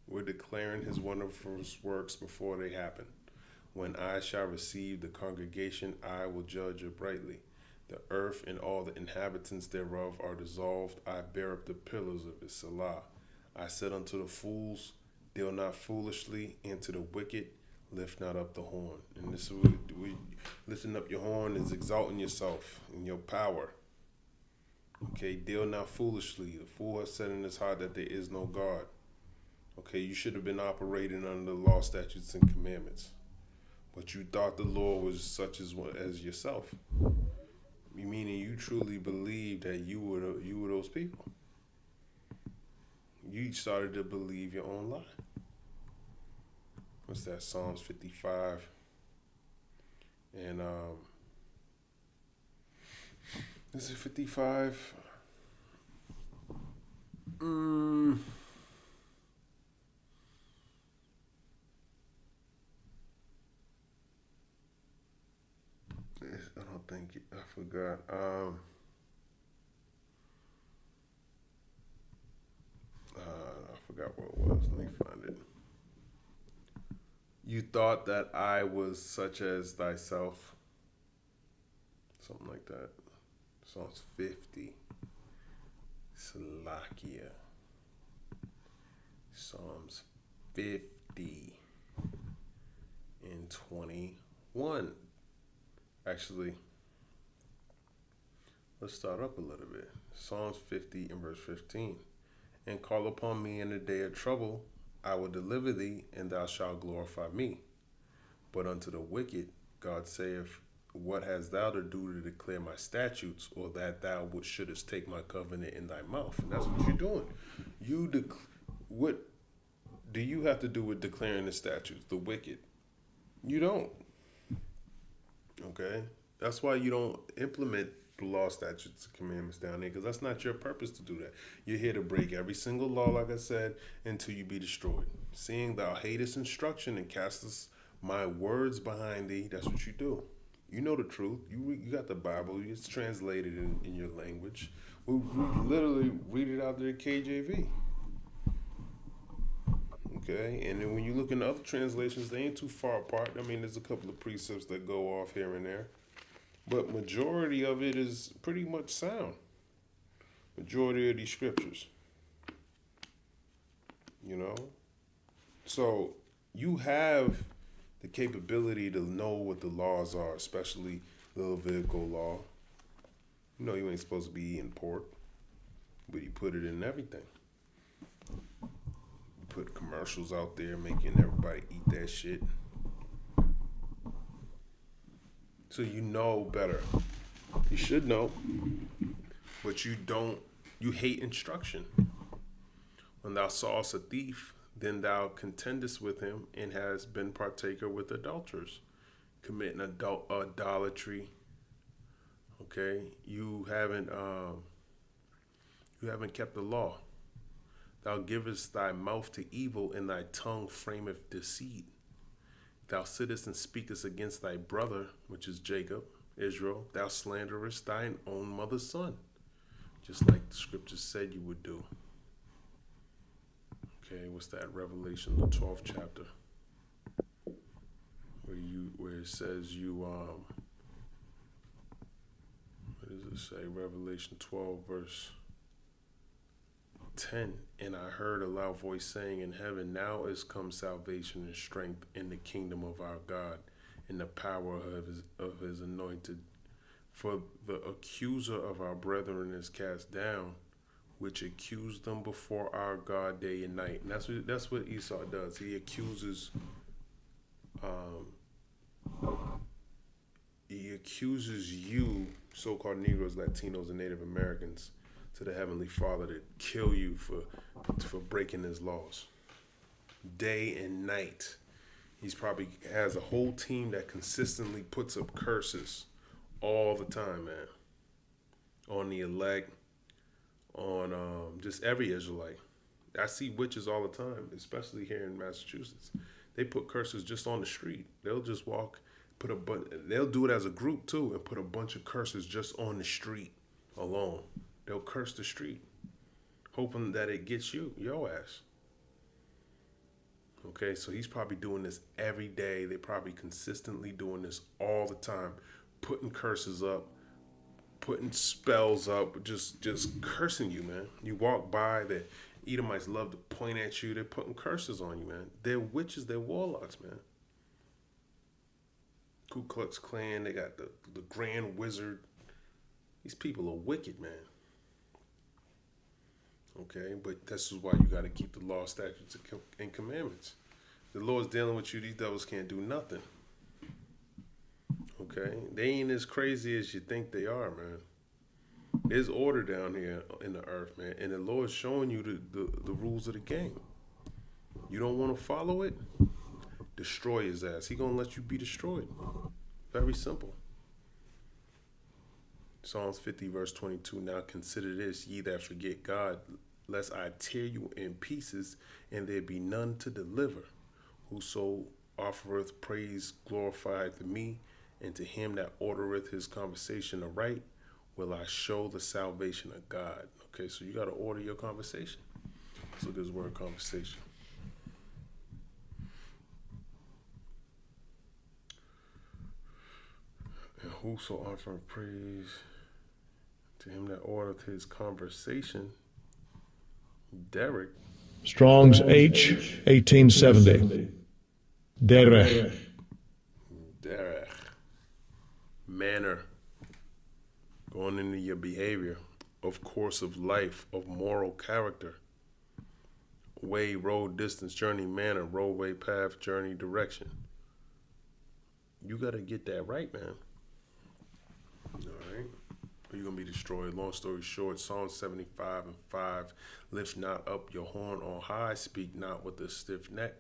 We're declaring his wondrous works before they happen. When I shall receive the congregation, I will judge it brightly. The earth and all the inhabitants thereof are dissolved. I bear up the pillars of it. Selah. I said unto the fools, deal not foolishly, and to the wicked, lift not up the horn. And this is what we lifting up your horn is exalting yourself in your power. Okay, deal not foolishly. The fool has said in his heart that there is no God. Okay, you should have been operating under the law, statutes, and commandments. But you thought the Lord was such as yourself. Meaning you truly believed that you were those people. You started to believe your own lie. What's that? Psalms 55. And is it 55? I don't think I forgot. I forgot what it was. Let me find it. You thought that I was such as thyself. Something like that. Psalms 50. Salakia. Psalms 50 and 21. Actually, let's start up a little bit. Psalms 50 and verse 15. And call upon me in the day of trouble, I will deliver thee, and thou shalt glorify me. But unto the wicked, God saith, what hast thou to do to declare my statutes, or that thou shouldest take my covenant in thy mouth? And that's what you're doing. What do you have to do with declaring the statutes? The wicked. You don't. Okay? That's why you don't implement the law, statutes, and commandments down there, because that's not your purpose to do that. You're here to break every single law, like I said, until you be destroyed. Seeing thou hatest instruction and castest my words behind thee, that's what you do. You know the truth. You got the Bible. It's translated in your language. We literally read it out there in KJV. Okay? And then when you look in other translations, they ain't too far apart. I mean, there's a couple of precepts that go off here and there. But majority of it is pretty much sound. Majority of these scriptures. You know? So you have the capability to know what the laws are, especially the Levitical law. You know you ain't supposed to be eating pork, but you put it in everything. You put commercials out there making everybody eat that shit. So you know better. You should know, but you don't. You hate instruction. When thou sawest a thief, then thou contendest with him, and has been partaker with adulterers, committing idolatry. Okay, you haven't kept the law. Thou givest thy mouth to evil, and thy tongue frameth deceit. Thou sittest and speakest against thy brother, which is Jacob, Israel. Thou slanderest thine own mother's son, just like the scriptures said you would do. Okay, what's that? Revelation, the 12th chapter, where it says you what does it say? Revelation 12 verse 10. And I heard a loud voice saying in heaven, now is come salvation and strength in the kingdom of our God, in the power of his anointed. For the accuser of our brethren is cast down, which accused them before our God day and night. And that's what Esau does. He accuses you, so-called Negroes, Latinos, and Native Americans, to the Heavenly Father to kill you for breaking his laws. Day and night. He's probably has a whole team that consistently puts up curses all the time, man. On the elect, on just every Israelite. I see witches all the time, especially here in Massachusetts. They put curses just on the street. They'll just walk, they'll do it as a group too, and put a bunch of curses just on the street alone. They'll curse the street, hoping that it gets your ass. Okay, so he's probably doing this every day. They're probably consistently doing this all the time, putting curses up, putting spells up, just cursing you, man. You walk by, the Edomites love to point at you. They're putting curses on you, man. They're witches, they're warlocks, man. Ku Klux Klan, they got the Grand Wizard. These people are wicked, man. Okay, but this is why you got to keep the law, statutes, and commandments. The Lord's dealing with you. These devils can't do nothing. Okay, they ain't as crazy as you think they are, man. There's order down here in the earth, man, and the Lord's showing you the rules of the game. You don't want to follow it? Destroy his ass. He gonna let you be destroyed. Very simple. Psalms 50 verse 22. Now consider this, ye that forget God, lest I tear you in pieces, and there be none to deliver. Whoso offereth praise glorifieth me, and to him that ordereth his conversation aright will I show the salvation of God. Okay, so you got to order your conversation. Let's look at this word conversation. And whoso offereth praise to him that ordereth his conversation, Derek. Strong's H, 1870. Derech. Derech. Manner. Going into your behavior, of course of life, of moral character. Way, road, distance, journey, manner, roadway, path, journey, direction. You got to get that right, man. All right? Or you're going to be destroyed. Long story short, Psalm 75 and 5. Lift not up your horn on high, speak not with a stiff neck.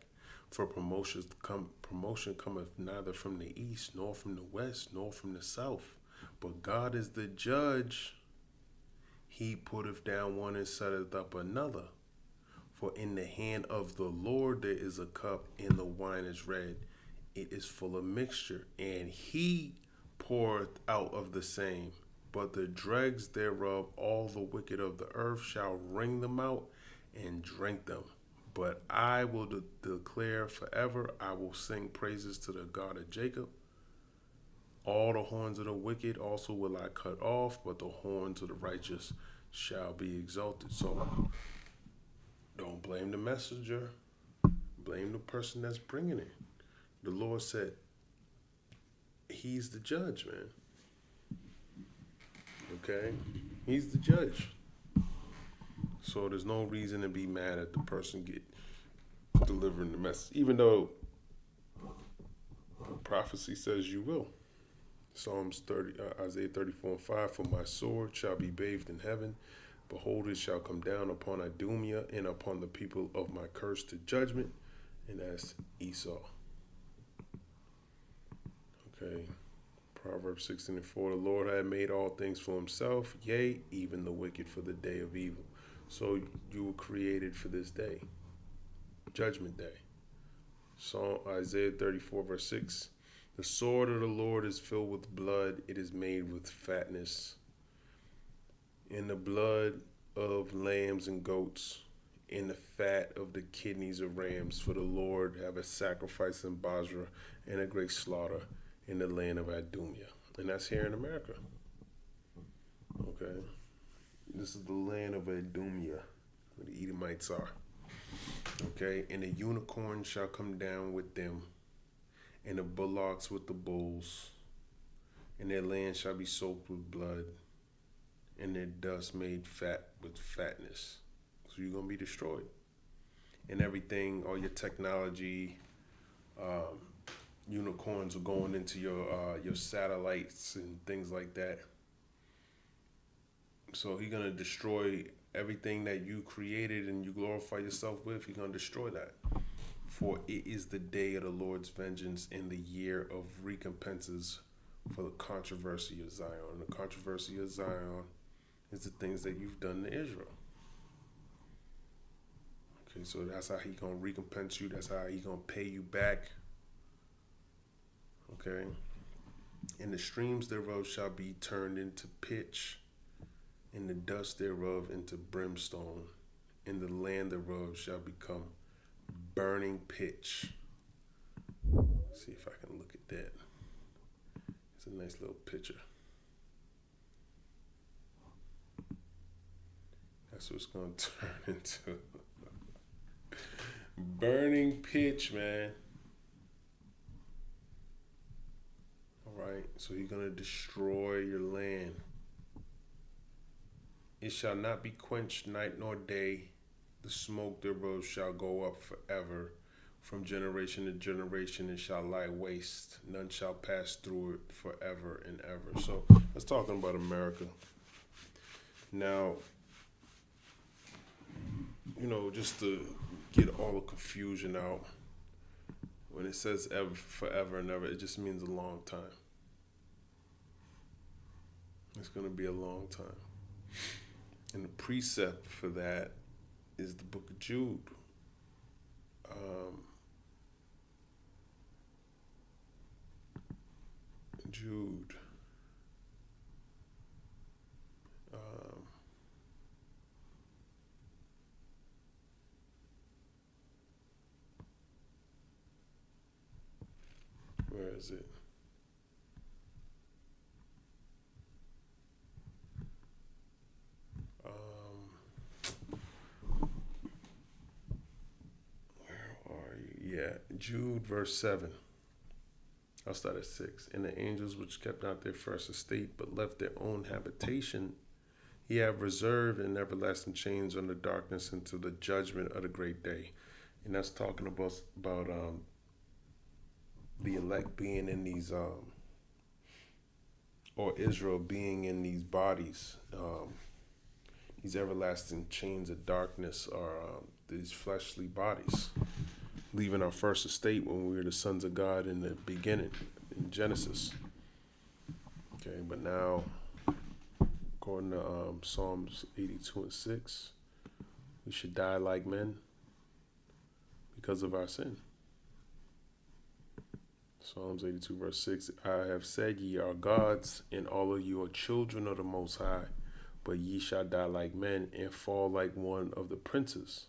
For promotion cometh neither from the east, nor from the west, nor from the south. But God is the judge. He putteth down one and setteth up another. For in the hand of the Lord there is a cup, and the wine is red. It is full of mixture, and he poureth out of the same. But the dregs thereof, all the wicked of the earth, shall wring them out and drink them. But I will declare forever, I will sing praises to the God of Jacob. All the horns of the wicked also will I cut off, but the horns of the righteous shall be exalted. So don't blame the messenger. Blame the person that's bringing it. The Lord said he's the judge, man. Okay? He's the judge. So there's no reason to be mad at the person delivering the message, even though prophecy says you will. Isaiah 34 and 5, for my sword shall be bathed in heaven. Behold, it shall come down upon Idumea and upon the people of my curse to judgment. And that's Esau. Okay. Proverbs 16 and 4, the Lord had made all things for himself, yea, even the wicked for the day of evil. So you were created for this day. Judgment day. Isaiah 34 verse 6. The sword of the Lord is filled with blood. It is made with fatness. In the blood of lambs and goats, in the fat of the kidneys of rams. For the Lord have a sacrifice in Basra and a great slaughter in the land of Idumea. And that's here in America. Okay. This is the land of Idumea, where the Edomites are. Okay. And the unicorn shall come down with them, and the bullocks with the bulls, and their land shall be soaked with blood, and their dust made fat with fatness. So you're going to be destroyed. And everything, all your technology, unicorns are going into your satellites and things like that. So he's going to destroy everything that you created and you glorify yourself with. He's going to destroy that. For it is the day of the Lord's vengeance and the year of recompenses for the controversy of Zion. And the controversy of Zion is the things that you've done to Israel. Okay, so that's how he gonna recompense you. That's how he gonna pay you back. Okay. And the streams thereof shall be turned into pitch, and the dust thereof into brimstone, and the land thereof shall become burning pitch. Let's see if I can look at that. It's a nice little picture. That's what it's gonna turn into. Burning pitch, man. Right, so he's gonna destroy your land. It shall not be quenched night nor day. The smoke thereof shall go up forever. From generation to generation it shall lie waste. None shall pass through it forever and ever. So let's talk about America. Now, just to get all the confusion out, when it says ever, forever and ever, it just means a long time. It's going to be a long time. And the precept for that is the book of Jude. Jude. Where is it? Jude verse 7. I'll start at 6. And the angels which kept not their first estate, but left their own habitation, he have reserved in everlasting chains under darkness until the judgment of the great day. And that's talking about the elect being in these, or Israel being in these bodies. These everlasting chains of darkness are these fleshly bodies, leaving our first estate when we were the sons of God in the beginning, in Genesis. Okay, but now, according to Psalms 82 and 6, we should die like men because of our sin. Psalms 82 verse 6, I have said ye are gods, and all of you are children of the Most High, but ye shall die like men and fall like one of the princes.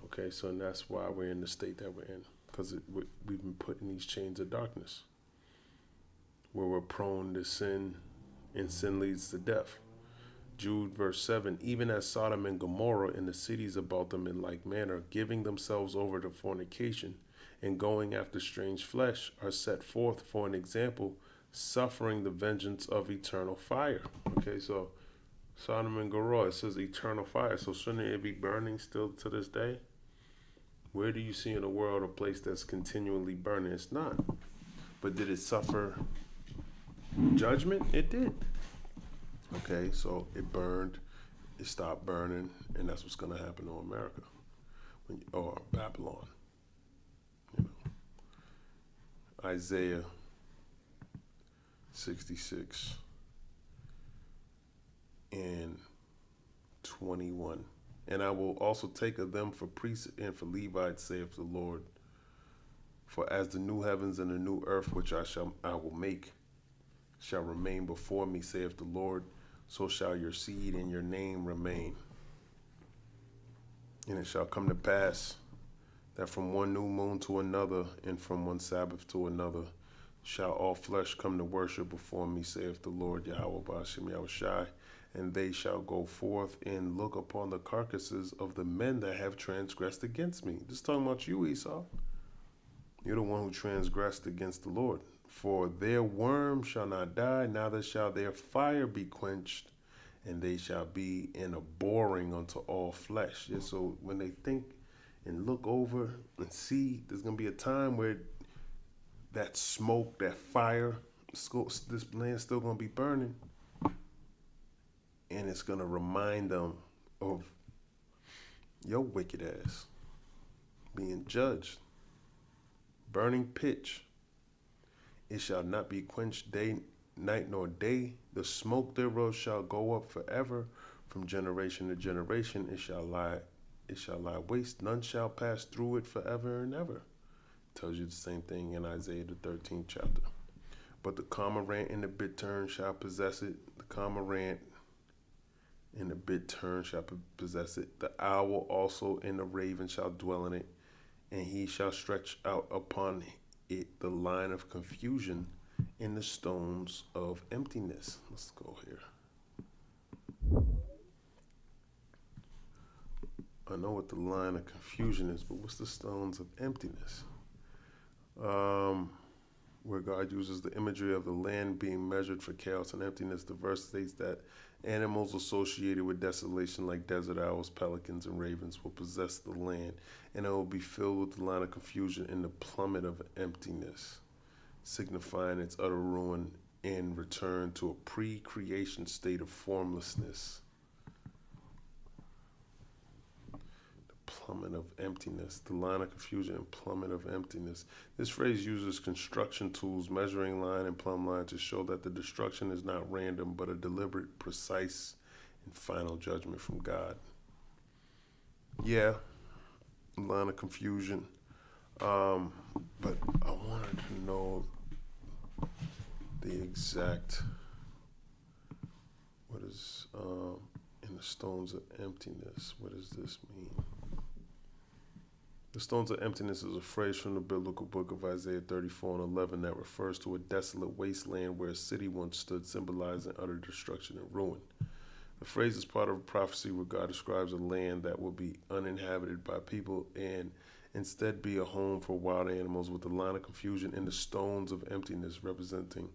Okay, so and that's why we're in the state that we're in, because we've been put in these chains of darkness, where we're prone to sin, and sin leads to death. Jude verse 7, even as Sodom and Gomorrah and the cities about them in like manner, giving themselves over to fornication and going after strange flesh, are set forth for an example, suffering the vengeance of eternal fire. Okay, so Sodom and Gomorrah, it says eternal fire, so shouldn't it be burning still to this day? Where do you see in the world a place that's continually burning? It's not. But did it suffer judgment? It did. Okay, so it burned, it stopped burning, and that's what's going to happen to America, or Babylon. Isaiah 66 and 21. And I will also take of them for priests and for Levites, saith the Lord. For as the new heavens and the new earth which I will make shall remain before me, saith the Lord, so shall your seed and your name remain. And it shall come to pass that from one new moon to another, and from one Sabbath to another, shall all flesh come to worship before me, saith the Lord Yahweh Ba'ashem Yahushai. And they shall go forth and look upon the carcasses of the men that have transgressed against me. This is talking about you, Esau. You're the one who transgressed against the Lord. For their worm shall not die, neither shall their fire be quenched, and they shall be an abhorring unto all flesh. Yeah, so when they think and look over and see, there's going to be a time where that smoke, that fire, this land's still going to be burning. And it's going to remind them of your wicked ass being judged. Burning pitch. It shall not be quenched night nor day. The smoke thereof shall go up forever. From generation to generation it shall lie it shall lie waste. None shall pass through it forever and ever. Tells you the same thing in Isaiah the 13th chapter. But the cormorant and the bittern shall possess it. The cormorant and the bittern shall possess it. The owl also and the raven shall dwell in it. And he shall stretch out upon it the line of confusion and the stones of emptiness. Let's go here. I know what the line of confusion is, but what's the stones of emptiness? Where God uses the imagery of the land being measured for chaos and emptiness. The verse states that animals associated with desolation like desert owls, pelicans, and ravens will possess the land, and it will be filled with the line of confusion and the plummet of emptiness, signifying its utter ruin and return to a pre-creation state of formlessness. Plummet of emptiness, the line of confusion and plummet of emptiness. This phrase uses construction tools, measuring line and plumb line, to show that the destruction is not random, but a deliberate, precise, and final judgment from God. Yeah, line of confusion. But I wanted to know the exact, what is in the stones of emptiness, what does this mean? The stones of emptiness is a phrase from the biblical book of Isaiah 34:11 that refers to a desolate wasteland where a city once stood, symbolizing utter destruction and ruin. The phrase is part of a prophecy where God describes a land that will be uninhabited by people and instead be a home for wild animals, with the line of confusion and the stones of emptiness representing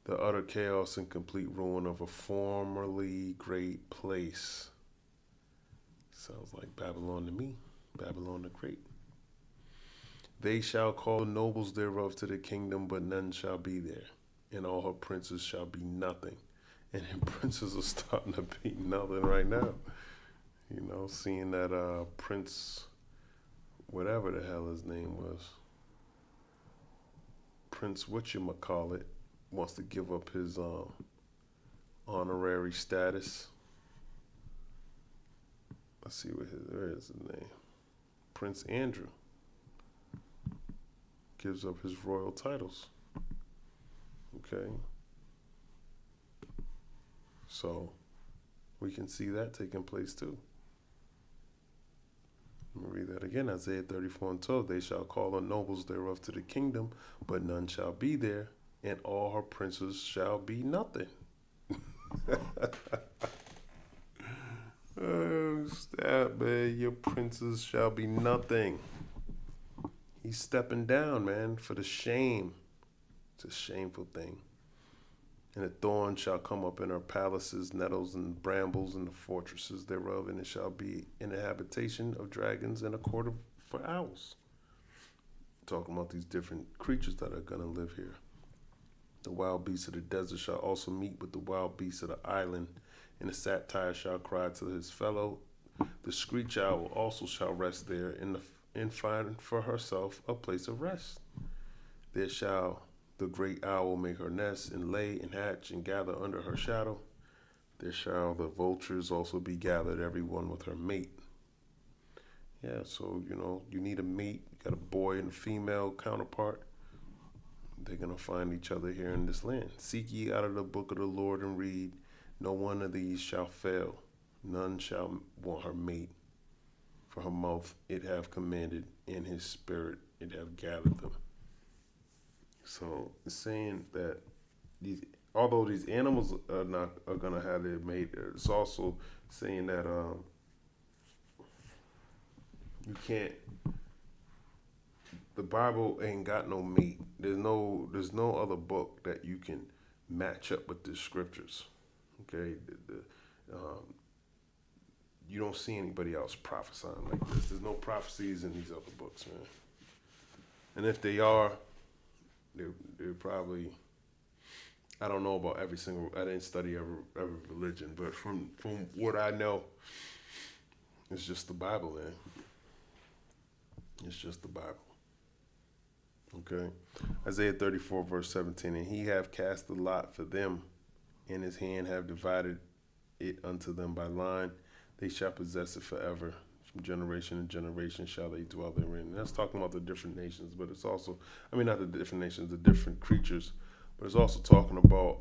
the utter chaos and complete ruin of a formerly great place. Sounds like Babylon to me. Babylon the Great. They shall call the nobles thereof to the kingdom, but none shall be there, and all her princes shall be nothing. And her princes are starting to be nothing right now. You know, seeing that Prince, whatever the hell his name was, Prince whatchamacallit, wants to give up his honorary status. Let's see where is his name. Prince Andrew gives up his royal titles. Okay. So we can see that taking place too. Let me read that again. Isaiah 34:12. They shall call the nobles thereof to the kingdom, but none shall be there, and all her princes shall be nothing. Oh, stop, man. Your princes shall be nothing. He's stepping down, man, for the shame. It's a shameful thing. And the thorn shall come up in her palaces, nettles and brambles in the fortresses thereof, and it shall be in the habitation of dragons and a court for owls. Talking about these different creatures that are going to live here. The wild beasts of the desert shall also meet with the wild beasts of the island, and the satyr shall cry to his fellow. The screech owl also shall rest there, and find for herself a place of rest. There shall the great owl make her nest, and lay and hatch and gather under her shadow. There shall the vultures also be gathered, every one with her mate. Yeah, so, you know, you need a mate. You got a boy and a female counterpart. They're going to find each other here in this land. Seek ye out of the book of the Lord and read. No one of these shall fail. None shall want her mate. For her mouth it have commanded, in his spirit it have gathered them. So it's saying that although these animals are going to have their mate, it's also saying that you can't. The Bible ain't got no mate. There's no other book that you can match up with the scriptures. Okay, you don't see anybody else prophesying like this. There's no prophecies in these other books, man. And if they are, they're probably, I don't know about every single, I didn't study every religion, but from what I know, it's just the Bible, man. It's just the Bible. Okay. Isaiah 34 verse 17, and he have cast the lot for them, and his hand have divided it unto them by line. They shall possess it forever, From generation to generation shall they dwell therein. And that's talking about the different nations, but it's also, I mean, not the different nations, the different creatures, but it's also talking about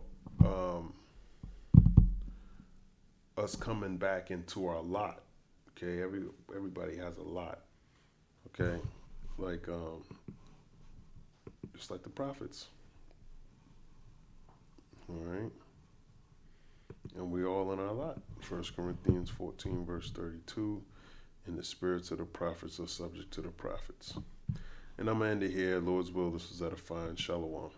us coming back into our lot. Okay, everybody has a lot. Okay, like just like the prophets. All right, and we all in our lot. 1 Corinthians 14 verse 32. And the spirits of the prophets are subject to the prophets. And I'm gonna end it here. Lord's will, this was edifying. Shalom.